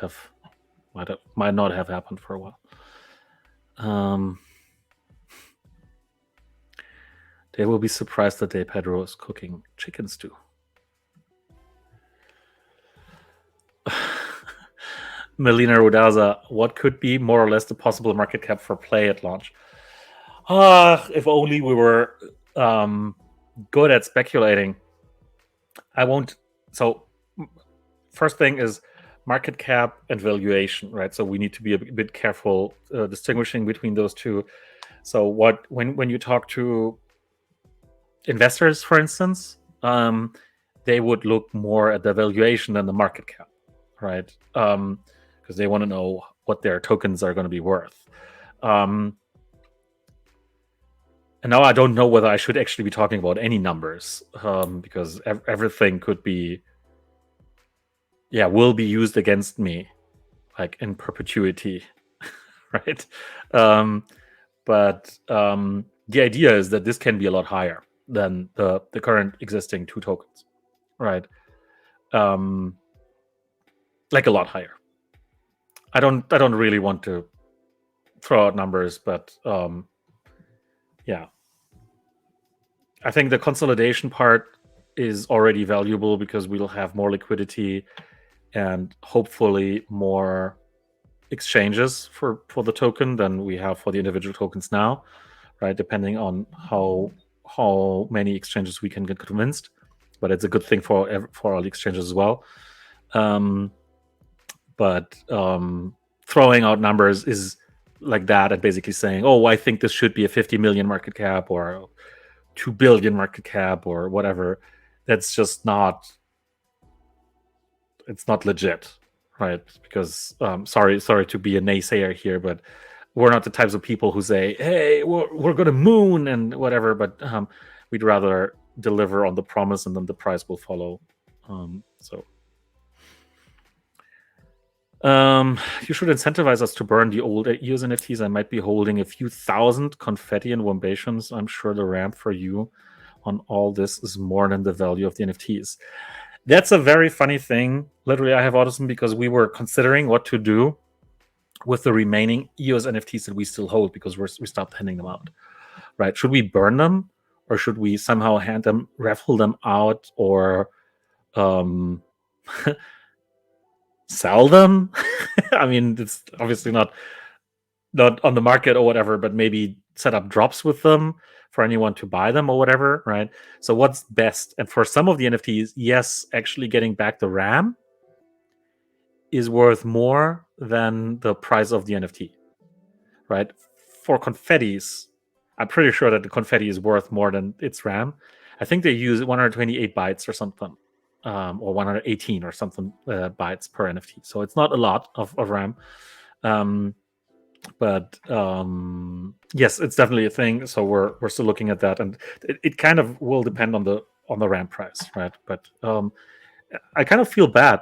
not have happened for a while. They will be surprised the day Pedro is cooking chicken stew. Melina Rudaza, what could be more or less the possible market cap for Play at launch? If only we were good at speculating. I won't. So, first thing is market cap and valuation, right? So we need to be a bit careful distinguishing between those two. So when you talk to investors, for instance, they would look more at the valuation than the market cap, right? Because they want to know what their tokens are going to be worth. And now I don't know whether I should actually be talking about any numbers, because everything could be, will be used against me, like in perpetuity, right? But the idea is that this can be a lot higher than the current existing 2 tokens, right? Like a lot higher. I don't really want to throw out numbers, but I think the consolidation part is already valuable because we'll have more liquidity and hopefully more exchanges for the token than we have for the individual tokens now, right? Depending on how many exchanges we can get convinced, but it's a good thing for all the exchanges as well. But throwing out numbers is like that and basically saying, oh, I think this should be a 50 million market cap or 2 billion market cap or whatever. That's just not, it's not legit, right? Because sorry to be a naysayer here, but we're not the types of people who say, hey, we're going to moon and whatever, but we'd rather deliver on the promise and then the price will follow. You should incentivize us to burn the old EOS NFTs. I might be holding a few thousand confetti and wombations. I'm sure the ramp for you on all this is more than the value of the NFTs. That's a very funny thing. Literally, I have autism because we were considering what to do with the remaining EOS NFTs that we still hold because we stopped handing them out. Right? Should we burn them, or should we somehow raffle them out, or sell them? I mean, it's obviously not on the market or whatever, but maybe set up drops with them for anyone to buy them or whatever, right? So what's best? And for some of the NFTs, yes, actually getting back the RAM is worth more than the price of the NFT, right? For confettis, I'm pretty sure that the confetti is worth more than its RAM. I think they use 128 bytes or something, or 118 or something bytes per NFT. So it's not a lot of RAM. But yes, it's definitely a thing. So we're still looking at that, and it kind of will depend on the RAM price, right? But I kind of feel bad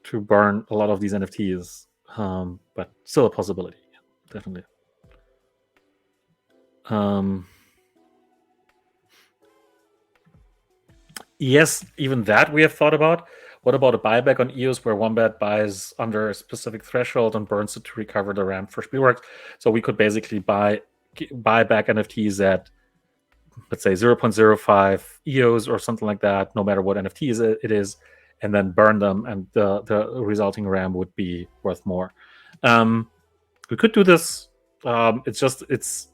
to burn a lot of these NFTs, but still a possibility, definitely. Yes, even that we have thought about. What about a buyback on EOS where Wombat buys under a specific threshold and burns it to recover the RAM for Spielworks? So we could basically buy back NFTs at, let's say, 0.05 EOS or something like that, no matter what NFT it is, and then burn them, and the resulting RAM would be worth more. We could do this. It's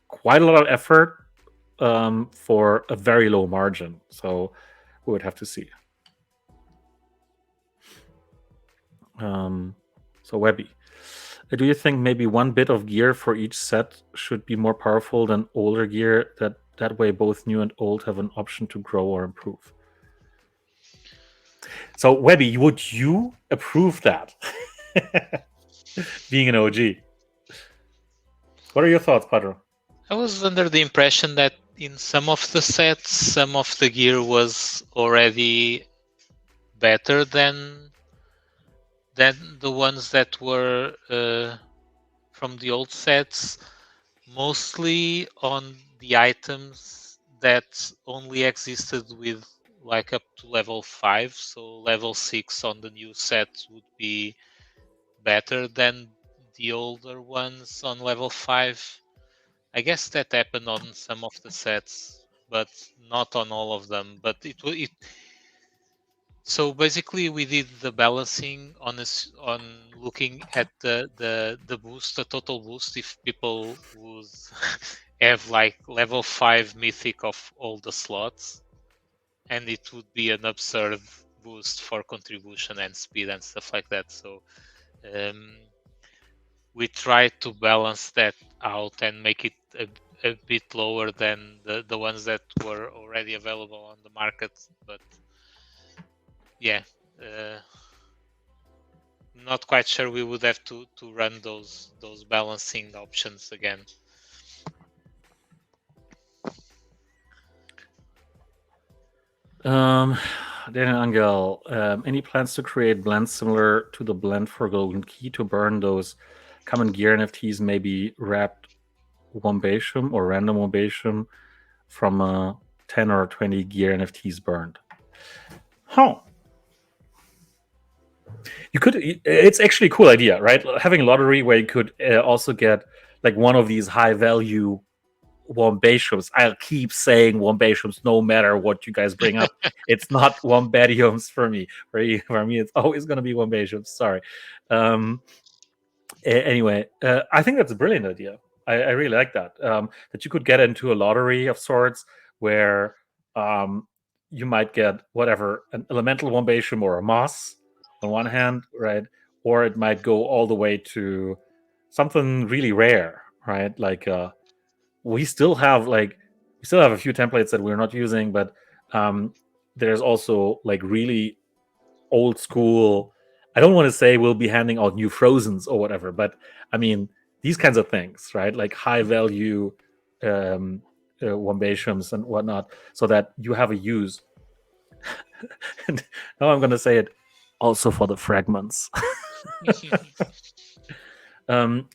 quite a lot of effort for a very low margin. So we would have to see. So Webby, do you think maybe one bit of gear for each set should be more powerful than older gear? That way both new and old have an option to grow or improve. So Webby, would you approve that? Being an OG. What are your thoughts, Pedro? I was under the impression that in some of the sets, some of the gear was already better than the ones that were from the old sets, mostly on the items that only existed with like up to level 5. So level 6 on the new set would be better than the older ones on level 5. I guess that happened on some of the sets, but not on all of them. But it so basically we did the balancing on this on looking at the boost, the total boost, if people would have like level 5 mythic of all the slots, and it would be an absurd boost for contribution and speed and stuff like that. So um, we try to balance that out and make it a bit lower than the ones that were already available on the market. But yeah, not quite sure we would have to run those balancing options again. Daniel Angel, any plans to create blends similar to the blend for Golden Key to burn those common gear NFTs, maybe wrapped Wombatium or random Wombatium from 10 or 20 gear NFTs burned? Huh. You could. It's actually a cool idea, right? Having a lottery where you could also get like one of these high value Wombatiums. I'll keep saying Wombatiums no matter what you guys bring up. It's not Wombatiums for me. For me, it's always going to be Wombatiums. Sorry. Anyway, I think that's a brilliant idea. I really like that. That you could get into a lottery of sorts where you might get whatever, an elemental Wombatium or a moss on one hand, right? Or it might go all the way to something really rare, right? Like we still have a few templates that we're not using, but there's also like really old school. I don't want to say we'll be handing out new Frozens or whatever, but I mean these kinds of things, right? Like high value Wombatiums and whatnot, so that you have a use. And now I'm going to say it also for the fragments,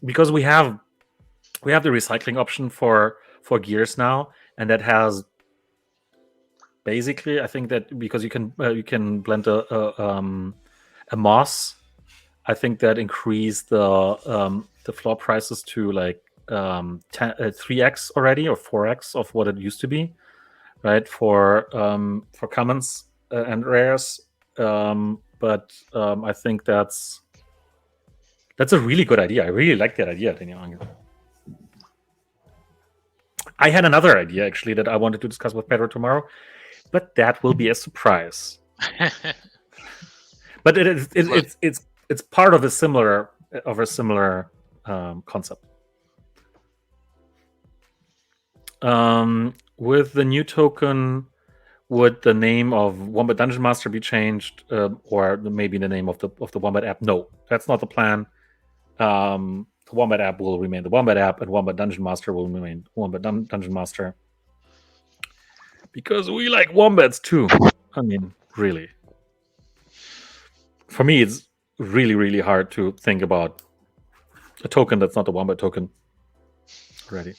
because we have the recycling option for gears now, and that has basically, I think that because you can blend a moss, I think that increased the floor prices to like 3x already or 4x of what it used to be, right? For commons and rares, but I think that's a really good idea. I really like that idea, Daniel. I had another idea actually that I wanted to discuss with Pedro tomorrow, but that will be a surprise. But it's part of a similar concept. With the new token, would the name of Wombat Dungeon Master be changed, or maybe the name of the Wombat app? No, that's not the plan. The Wombat app will remain the Wombat app, and Wombat Dungeon Master will remain Wombat Dungeon Master, because we like wombats too. I mean, really. For me, it's really, really hard to think about a token that's not a Wombat token already.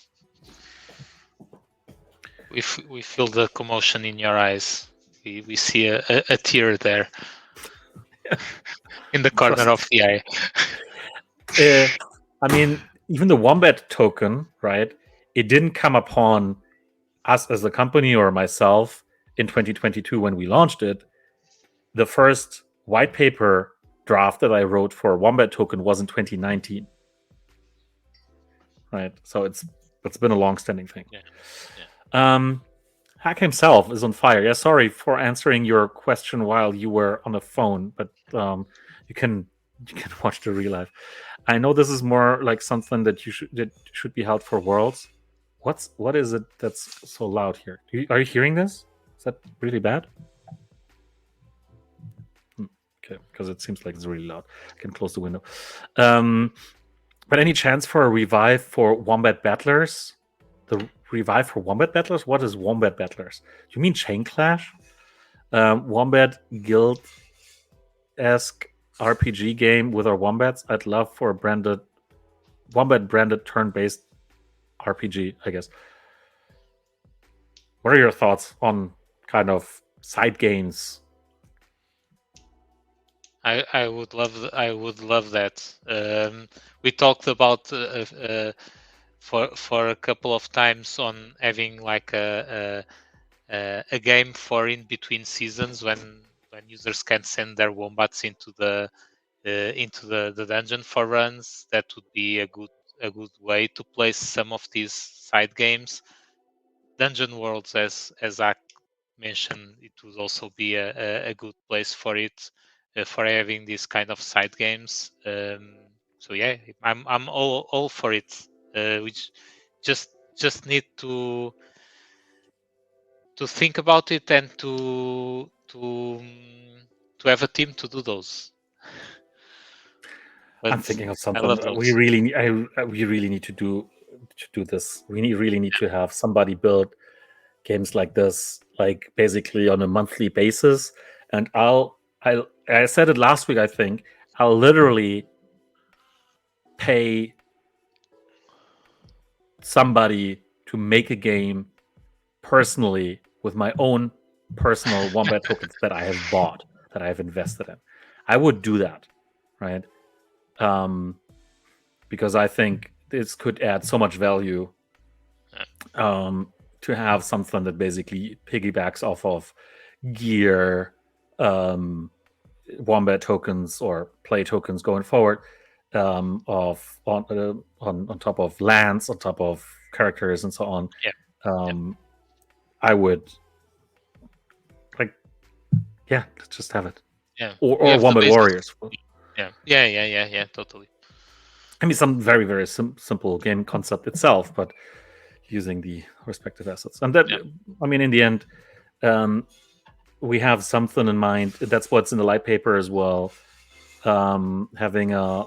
We feel the commotion in your eyes. We see a tear there in the corner of the eye. I mean, even the Wombat token, right? It didn't come upon us as a company or myself in 2022 when we launched it. The first white paper draft that I wrote for Wombat token was in 2019, right? So it's been a long-standing thing. Yeah. Hack himself is on fire. Yeah, sorry for answering your question while you were on the phone, but you can watch the real life. I know this is more like something that should be held for Worlds. What is it that's so loud here? Are you hearing this? Is that really bad? Okay, because it seems like it's really loud. I can close the window. But any chance for a revive for Wombat Battlers? The revive for Wombat Battlers? What is Wombat Battlers? Do you mean Chain Clash? Wombat Guild esque RPG game with our wombats. I'd love for a wombat branded turn based RPG, I guess. What are your thoughts on kind of side games? I would love that. We talked about for a couple of times on having like a game for in between seasons when users can send their wombats into the dungeon for runs. That would be a good way to place some of these side games. Dungeon worlds, as I mentioned, it would also be a good place for it, for having these kind of side games. So yeah, I'm all for it. Which just need to think about it and to have a team to do those. I'm But thinking of I something. love those. We really need to do this. Really need to have somebody build games like this, like basically on a monthly basis. And I said it last week. I think I'll literally pay somebody to make a game personally with my own personal wombat tokens that I have bought, that I have invested in. I would do that, right? Um, because I think this could add so much value, to have something that basically piggybacks off of gear, um, wombat tokens or play tokens going forward, of on top of lands, on top of characters, and so on. Yeah, yeah, Um, I would like, yeah, let's just have it, yeah. We or have the wombat basis. warriors. Yeah. Totally. I mean, some very very simple game concept itself, but using the respective assets, and that, Yeah, I mean, in the end, um, we have something in mind. That's what's in the light paper as well. Having a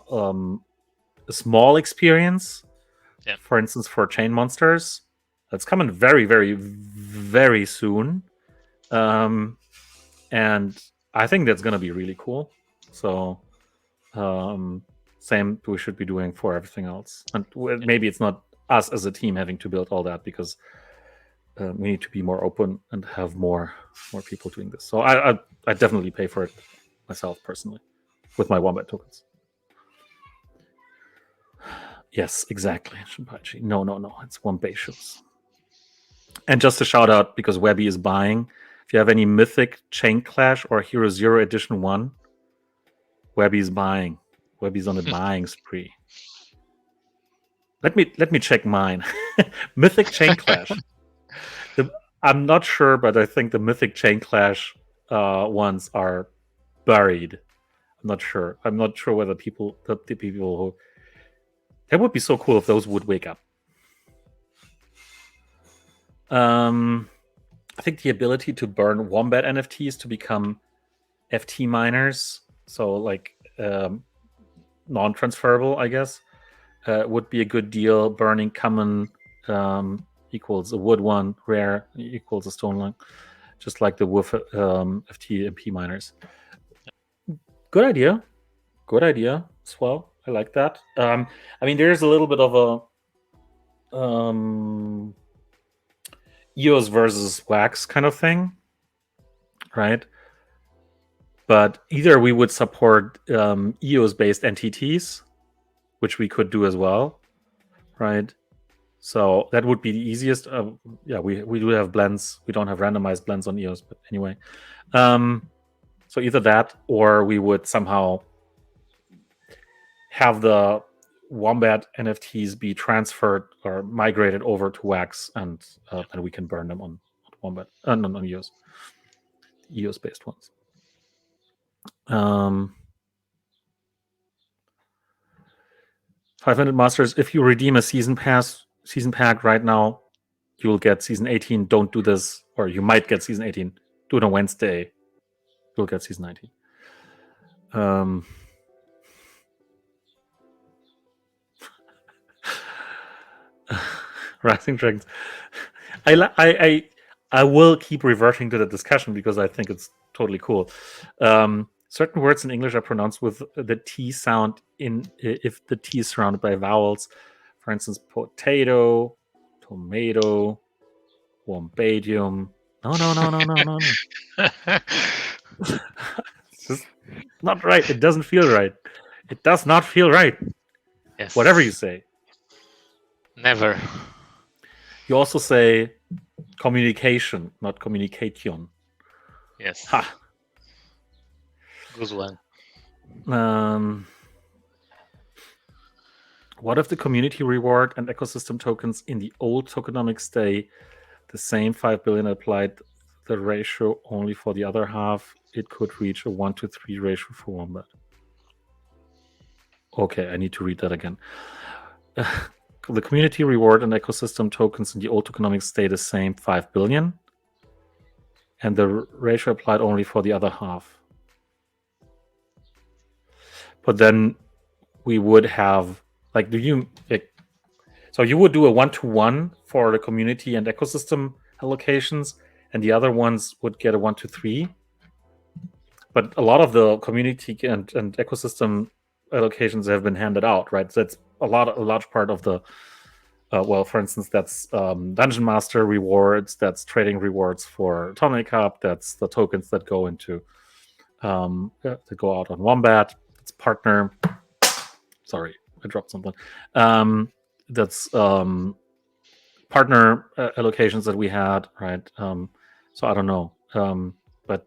small experience, yeah, for instance, for chain monsters, that's coming very, very, very soon, and I think that's going to be really cool. So, um, same we should be doing for everything else, and yeah, maybe it's not us as a team having to build all that, because we need to be more open and have more people doing this. So I definitely pay for it myself personally with my wombat tokens. Yes, exactly. Shinpachi. No. It's wombat shoes. And just a shout out, because Webby is buying. If you have any Mythic Chain Clash or Hero Zero Edition 1, Webby's buying. Webby's on a buying spree. Let me check mine. Mythic Chain Clash. I'm not sure, but I think the Mythic Chain Clash ones are buried. I'm not sure whether the people who, that would be so cool if those would wake up. I think the ability to burn wombat NFTs to become FT miners, so like, non-transferable, I guess, would be a good deal. Burning common equals a wood one, rare equals a stone one, just like the wolf FT MP miners. Good idea. Good idea as well. I like that. I mean, there's a little bit of a EOS versus wax kind of thing, right? But either we would support EOS based NTTs, which we could do as well, right? So that would be the easiest. Yeah, we do have blends. We don't have randomized blends on EOS, but anyway. So either that, or we would somehow have the wombat NFTs be transferred or migrated over to Wax, and we can burn them on wombat, on EOS based ones. 500 masters. If you redeem a season pack right now, you will get season 18. Don't do this, or you might get season 18. Do it on Wednesday. You'll get season 19. Rising Dragons. I will keep reverting to the discussion because I think it's totally cool. Certain words in English are pronounced with the T sound if the T is surrounded by vowels. For instance, potato, tomato, wombadium. No. It's just not right. It doesn't feel right. It does not feel right. Whatever you Yes. say. Never. You also say communication, not communication. Yes. Ha. Good one. What if the community reward and ecosystem tokens in the old tokenomics stay the same 5 billion applied the ratio only for the other half? It could reach a 1-to-3 ratio for Wombat. Okay, I need to read that again. The community reward and ecosystem tokens in the old tokenomics stay the same 5 billion, and the ratio applied only for the other half. But then we would have so you would do a 1-to-1 for the community and ecosystem allocations, and the other ones would get a 1-to-3. But a lot of the community and ecosystem allocations have been handed out, right? So that's a large part of the for instance, that's Dungeon Master rewards, that's trading rewards for Atomic Hub, that's the tokens that go into that go out on Wombat. It's partner. Sorry, I dropped something. That's partner allocations that we had, right? So I don't know, but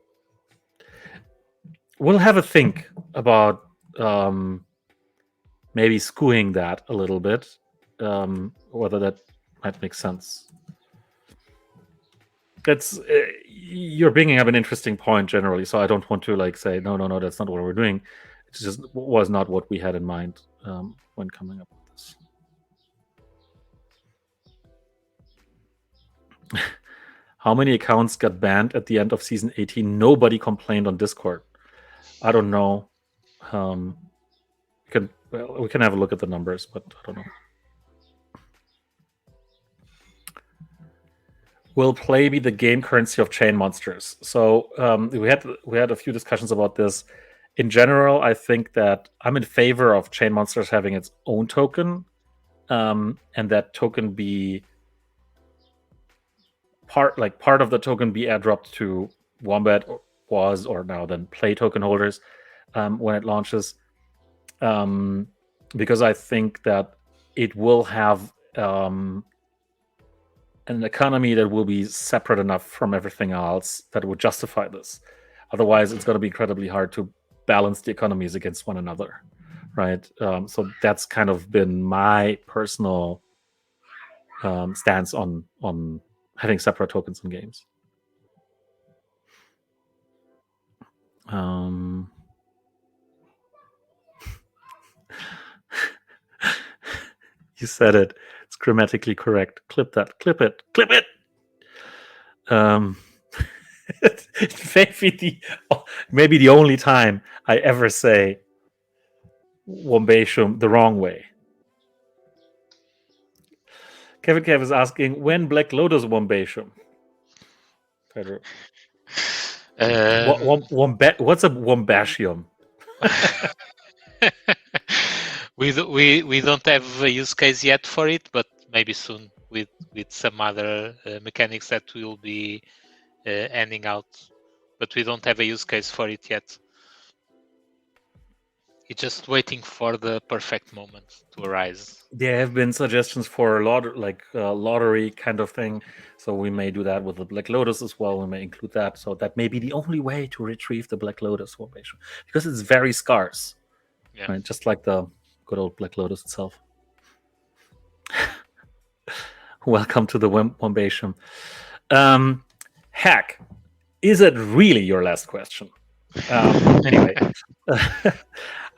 we'll have a think about maybe skewing that a little bit, whether that might make sense. That's you're bringing up an interesting point generally, so I don't want to say no, that's not what we're doing. It just was not what we had in mind when coming up with this. How many accounts got banned at the end of season 18? Nobody complained on Discord. I don't know. We can have a look at the numbers, but I don't know. Will play be the game currency of chain monsters? So we had a few discussions about this. In general, I think that I'm in favor of chain monsters having its own token, and that token be part of the token be airdropped to Wombat or now then Play token holders when it launches, because I think that it will have an economy that will be separate enough from everything else that would justify this. Otherwise, it's going to be incredibly hard to balance the economies against one another, right? So that's kind of been my personal stance on having separate tokens in games. You said it. It's grammatically correct. Clip that. Clip it. Clip it. Maybe the only time I ever say Wombatium the wrong way. Kevin Kev is asking when Black Lotus Wombatium. Pedro. What's a Wombatium? we don't have a use case yet for it, but maybe soon with some other mechanics that will be handing out. But we don't have a use case for it yet. It's just waiting for the perfect moment to arise. There have been suggestions for lottery kind of thing, so we may do that with the Black Lotus as well. We may include that, so that may be the only way to retrieve the Black Lotus formation because it's very scarce, right? Just like the good old Black Lotus itself. Welcome to the Wombatium. Hack, is it really your last question? Anyway.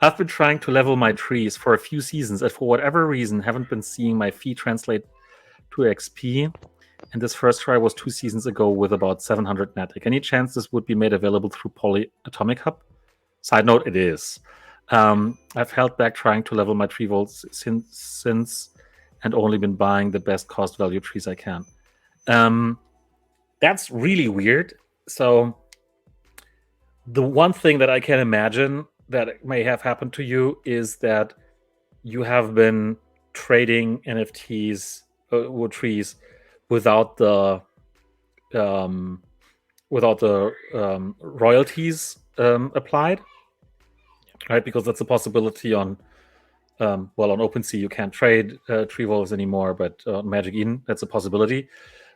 I've been trying to level my trees for a few seasons, and for whatever reason, haven't been seeing my fee translate to XP. And this first try was 2 seasons ago with about 700 Matic. Any chance this would be made available through Poly Atomic Hub? Side note, it is. I've held back trying to level my tree vaults since and only been buying the best cost value trees I can. That's really weird. So The one thing that I can imagine that may have happened to you is that you have been trading NFTs or trees without the um, royalties applied, right? Because that's a possibility on on OpenSea you can't trade tree wolves anymore, but on Magic Eden that's a possibility.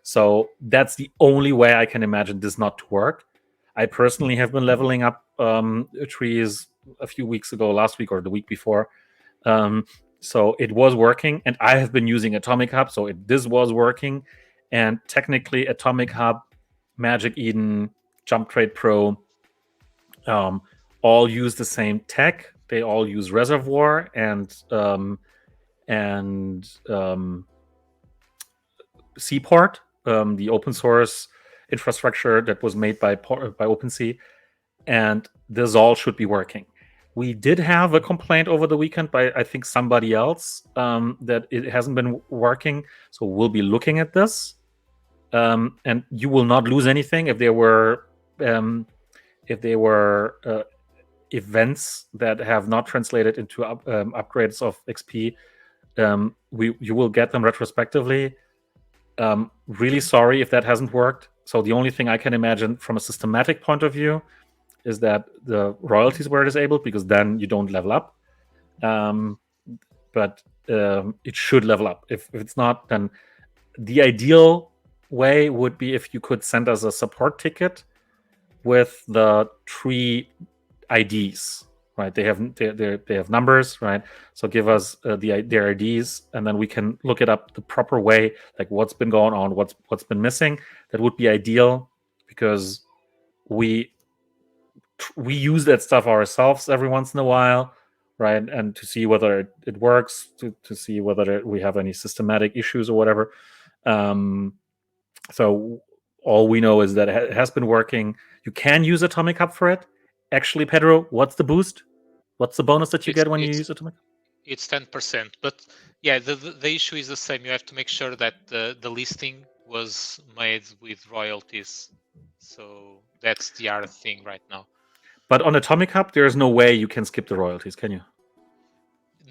So that's the only way I can imagine this not to work. I personally have been leveling up trees a few weeks ago, last week or the week before. So it was working, and I have been using Atomic Hub, so this was working. And technically, Atomic Hub, Magic Eden, Jump Trade Pro, all use the same tech. They all use Reservoir and Seaport, the open source infrastructure that was made by OpenSea, and this all should be working. We did have a complaint over the weekend by I think somebody else that it hasn't been working, so we'll be looking at this. And you will not lose anything if there were events that have not translated into upgrades of XP. You will get them retrospectively. Really sorry if that hasn't worked. So the only thing I can imagine from a systematic point of view is that the royalties were disabled, because then you don't level up. But it should level up. If it's not, then the ideal way would be if you could send us a support ticket with the tree IDs, right? They have numbers, right? So give us their IDs, and then we can look it up the proper way, like what's been going on, what's been missing. That would be ideal, because we use that stuff ourselves every once in a while, right? And to see whether it works, to see whether we have any systematic issues or whatever. So all we know is that it has been working. You can use Atomic Hub for it. Actually, Pedro, what's the boost? What's the bonus that you get when you use Atomic Hub? It's 10%, but yeah, the issue is the same. You have to make sure that the listing was made with royalties. So that's the hard thing right now. But on Atomic Hub, there's no way you can skip the royalties, can you?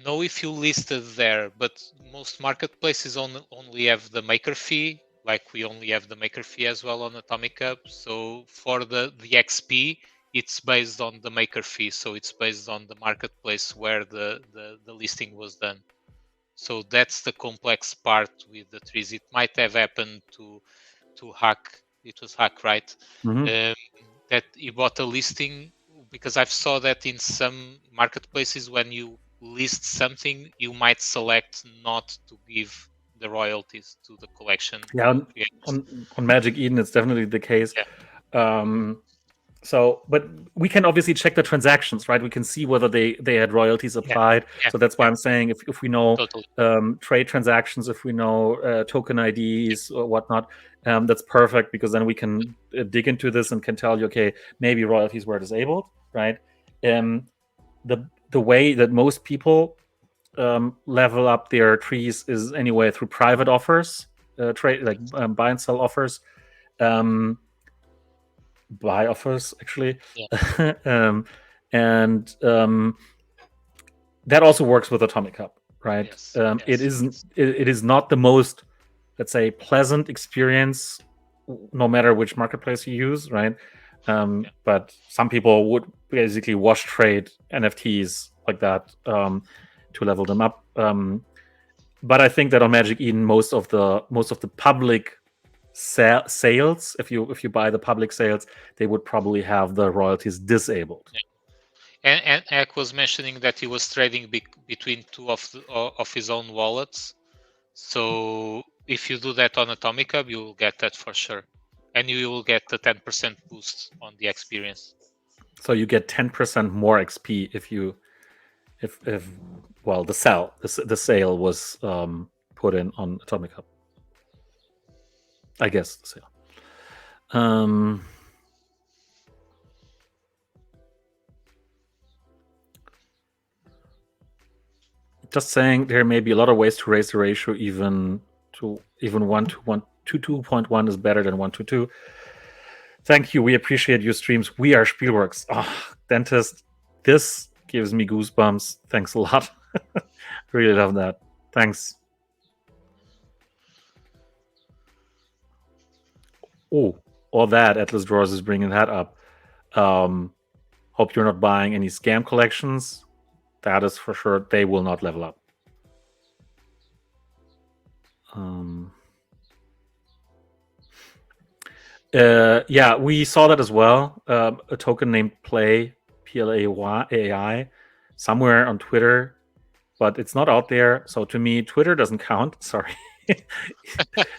No, if you listed there, but most marketplaces only have the maker fee. Like we only have the maker fee as well on Atomic Hub. So for the XP, it's based on the maker fee. So it's based on the marketplace where the listing was done. So that's the complex part with the trees. It might have happened to Hack. It was Hack, right? That he bought a listing, because I've saw that in some marketplaces when you list something, you might select not to give the royalties to the collection. Yeah, on Magic Eden, it's definitely the case. Yeah. So, but we can obviously check the transactions, right? We can see whether they had royalties applied. So that's why I'm saying if we know trade transactions, if we know token IDs or whatnot, that's perfect, because then we can dig into this and can tell you, okay, maybe royalties were disabled, right? The way that most people level up their trees is anyway through private offers, trade like buy and sell offers. Buy offers actually. And that also works with Atomic Hub, right? It is not the most, let's say, pleasant experience, no matter which marketplace you use, right? But some people would basically wash trade NFTs like that to level them up. But I think that on Magic Eden, most of the public sales, if you buy the public sales, they would probably have the royalties disabled. And Ek was mentioning that he was trading between two of his own wallets. So if you do that on Atomic Hub, you will get that for sure, and you will get the 10% boost on the experience. So you get 10% more XP if the sale was put in on Atomic Hub. I guess the sale. Just saying, there may be a lot of ways to raise the ratio, even 1 to 1 to 2.1 is better than 1 to 2. Thank you. We appreciate your streams. We are Spielworks. Oh, dentist, this gives me goosebumps. Thanks a lot. Really love that. Thanks. Oh, all that Atlas Drawers is bringing that up. Hope you're not buying any scam collections. That is for sure. They will not level up. Yeah, we saw that as well. A token named Play, PLAY, somewhere on Twitter, but it's not out there. So to me, Twitter doesn't count. Sorry.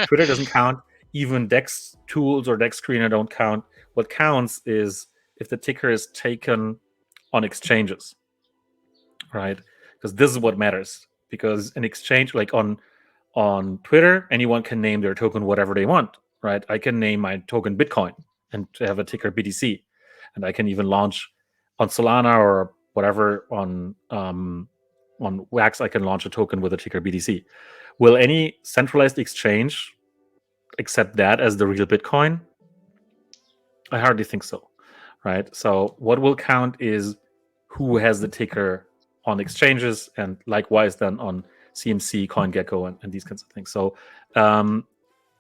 Twitter doesn't count. Even Dex tools or Dex Screener don't count. What counts is if the ticker is taken on exchanges, right? Because this is what matters. Because an exchange, like on Twitter, anyone can name their token whatever they want, right? I can name my token Bitcoin and have a ticker BTC, and I can even launch on Solana or whatever on Wax. I can launch a token with a ticker BTC. Will any centralized exchange accept that as the real Bitcoin? I hardly think so, right? So what will count is who has the ticker on exchanges, and likewise then on CMC, CoinGecko, and these kinds of things. So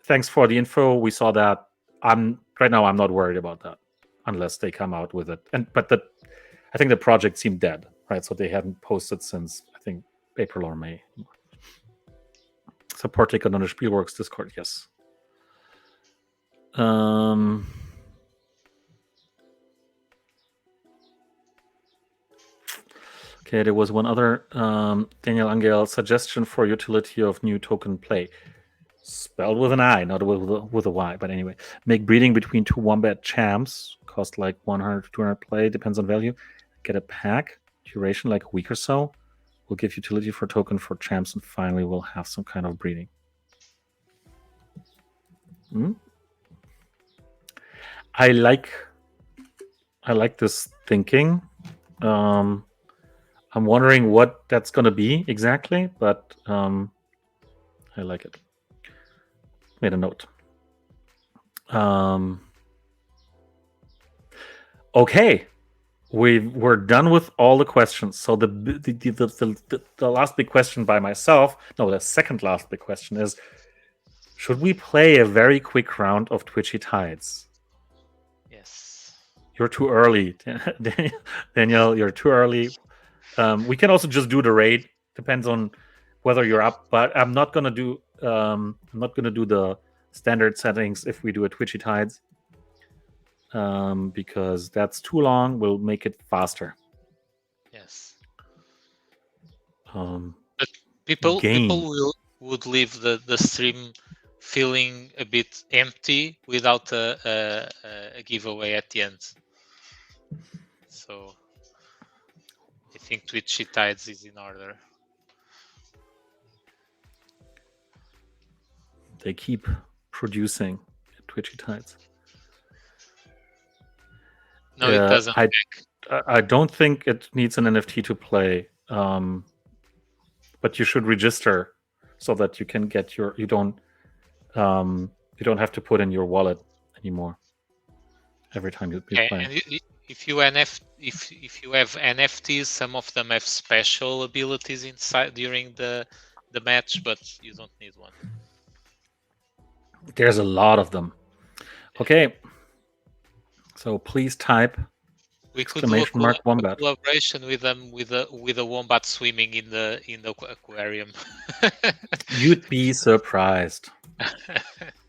thanks for the info. We saw that. Right now I'm not worried about that unless they come out with it. But I think the project seemed dead, right? So they hadn't posted since I think April or May. Support ticket on the Spielworks Discord, yes. Okay, there was one other Daniel Angel suggestion for utility of new token Play. Spelled with an I, not with a Y. But anyway, make breeding between two wombat champs. Cost like 100 to 200 play, depends on value. Get a pack, duration like a week or so. We'll give utility for token for champs, and finally we'll have some kind of breeding. I like this thinking. I'm wondering what that's going to be exactly, but I like it. Made a note. Okay, we're done with all the questions. So the last big question by myself, no, the second last big question is: should we play a very quick round of Twitchy Tides? Yes. You're too early, Daniel. You're too early. We can also just do the raid. Depends on whether you're up. But I'm not gonna do. I'm not gonna do the standard settings if we do a Twitchy Tides, because that's too long. We'll make it faster. Yes. But people would leave the stream feeling a bit empty without a giveaway at the end. So I think Twitchy Tides is in order. They keep producing Twitchy Tides. No, it doesn't. I don't think it needs an NFT to play, but you should register so that you can get your. You don't have to put in your wallet anymore every time you play. And if you have NFTs, some of them have special abilities inside during the match, but you don't need one. There's a lot of them. Okay, so please type. We could do a collaboration with them with a wombat swimming in the aquarium. You'd be surprised.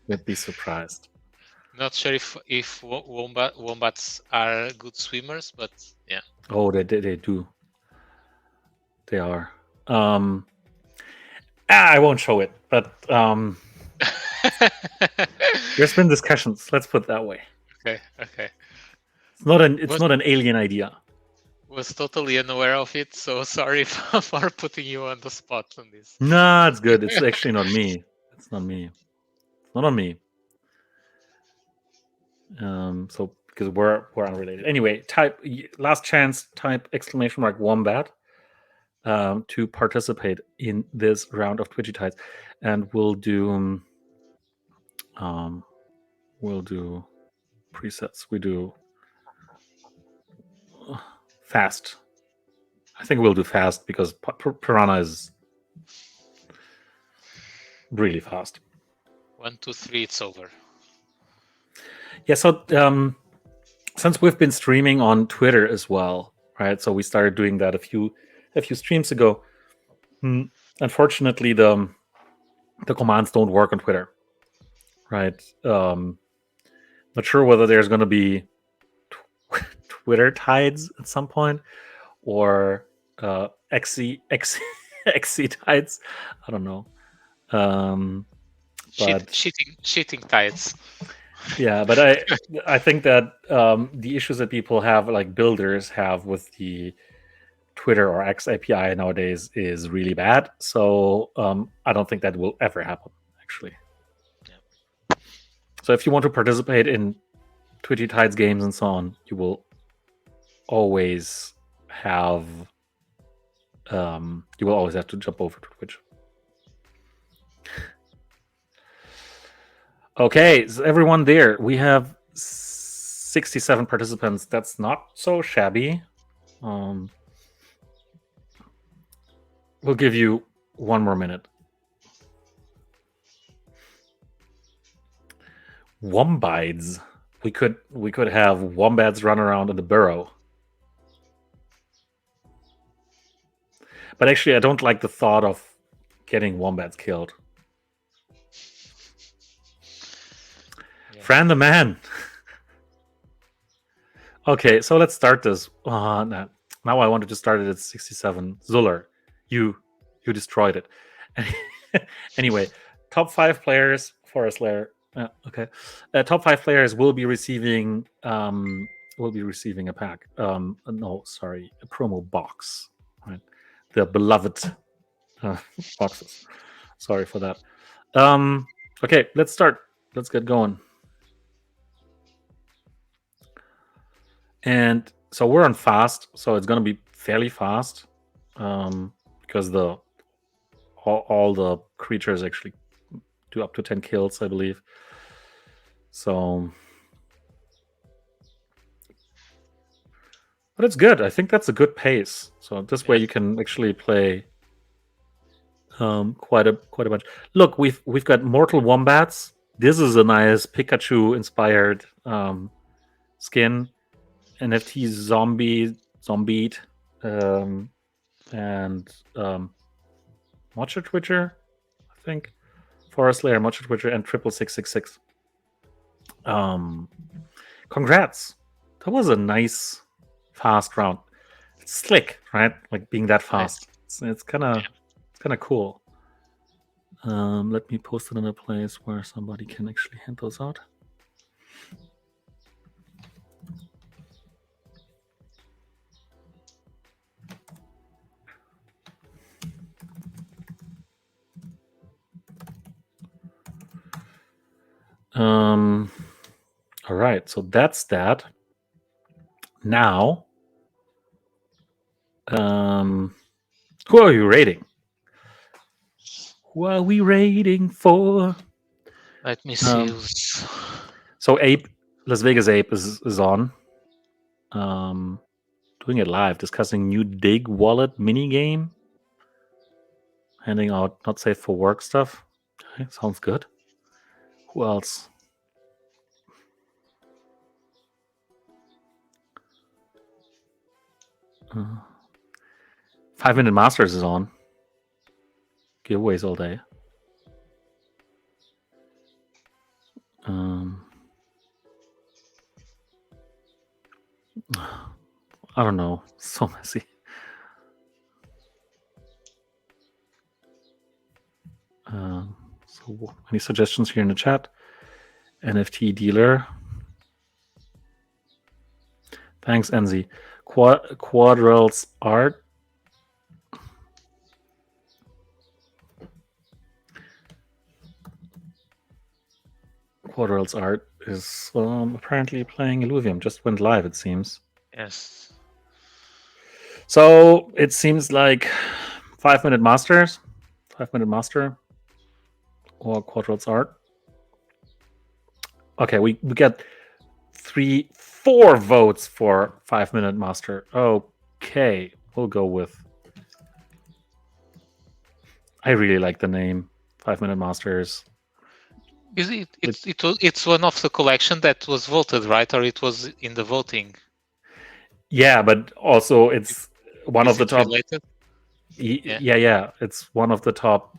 You'd be surprised. Not sure if wombats are good swimmers, but yeah. Oh, they do. They are. I won't show it, but there's been discussions. Let's put it that way. Okay. It's not an alien idea. Was totally unaware of it, so sorry for putting you on the spot on this. No, it's good. It's actually not me. It's not me. It's not on me. So because we're unrelated. Anyway, type last chance. Type !wombat to participate in this round of Twitchy Tides, and we'll do presets? We do fast. I think we'll do fast because Piranha is really fast. 1, 2, 3, it's over. Yeah, so since we've been streaming on Twitter as well, right? So we started doing that a few streams ago. Unfortunately, the commands don't work on Twitter, right? Not sure whether there's going to be Twitter tides at some point or XC tides. I don't know. But cheating tides. Yeah, but I think that the issues that people have, like builders have with the Twitter or X API nowadays, is really bad. So I don't think that will ever happen, actually. Yeah. So if you want to participate in Twitchy Tides games and so on, you will always have to jump over to Twitch. Okay, so everyone there, we have 67 participants. That's not so shabby. We'll give you one more minute. Wombats. We could have wombats run around in the burrow. But actually, I don't like the thought of getting wombats killed. Yeah. Fran the man. Okay, so let's start this. Now I wanted to start it at 67. Zuller, you destroyed it. Anyway, top 5 players, Forest Lair. Okay, top 5 players will be receiving a pack. No, sorry, a promo box. Right, the beloved boxes. Sorry for that. Okay, let's start. Let's get going. And so we're on fast, so it's going to be fairly fast because all the creatures actually do up to 10 kills, I believe. So, but it's good. I think that's a good pace. So this way you can actually play quite a bunch. Look, we've got Mortal Wombats. This is a nice Pikachu inspired skin. NFT Zombied, and Mocha Twitcher, I think. Forest Lair, Mocha Twitcher, and 66666. Congrats. That was a nice, fast round. It's slick, right? Like being that fast. Nice. It's kind of cool. Let me post it in a place where somebody can actually hand those out. All right, so that's that. Now, who are you rating? Who are we rating for? Let me see. So Ape, Las Vegas Ape is on. Doing it live, discussing new Dig Wallet mini game. Handing out not safe for work stuff. Okay, sounds good. Who else? Uh, 5 Minute Masters is on. Giveaways all day. I don't know. So messy. So any suggestions here in the chat? NFT dealer. Thanks, Enzi. Quadrels art. Quadrels art is apparently playing Illuvium. Just went live, it seems. Yes. So it seems like 5 Minute Masters. 5 Minute Master. Or Quadrels art. Okay, we get 4 votes for 5-Minute Master. Okay, we'll go with. I really like the name 5-Minute Masters. Is it? It's one of the collection that was voted, right? Or it was in the voting? Yeah, but also it's one Is of the it top. related? Yeah. It's one of the top.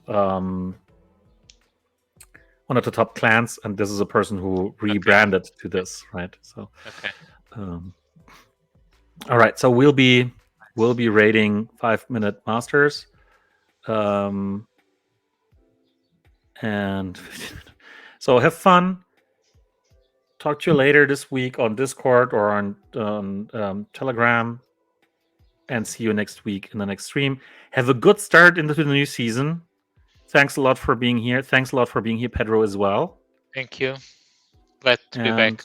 One of the top clans, and this is a person who rebranded to this, right? So, Okay. All right, so we'll be rating 5-Minute Masters, and so have fun. Talk to you later this week on Discord or on Telegram, and see you next week in the next stream. Have a good start into the new season. Thanks a lot for being here. Thanks a lot for being here, Pedro, as well. Thank you. Glad to be back.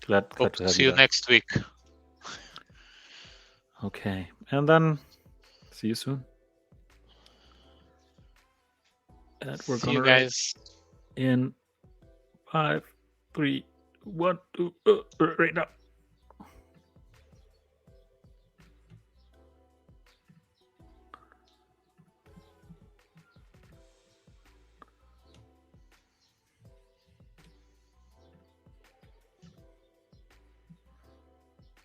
Glad Hope to to have see you you back. next week. Okay, and then see you soon. And we're See gonna you guys. in 5, 3, 1, 2, right now.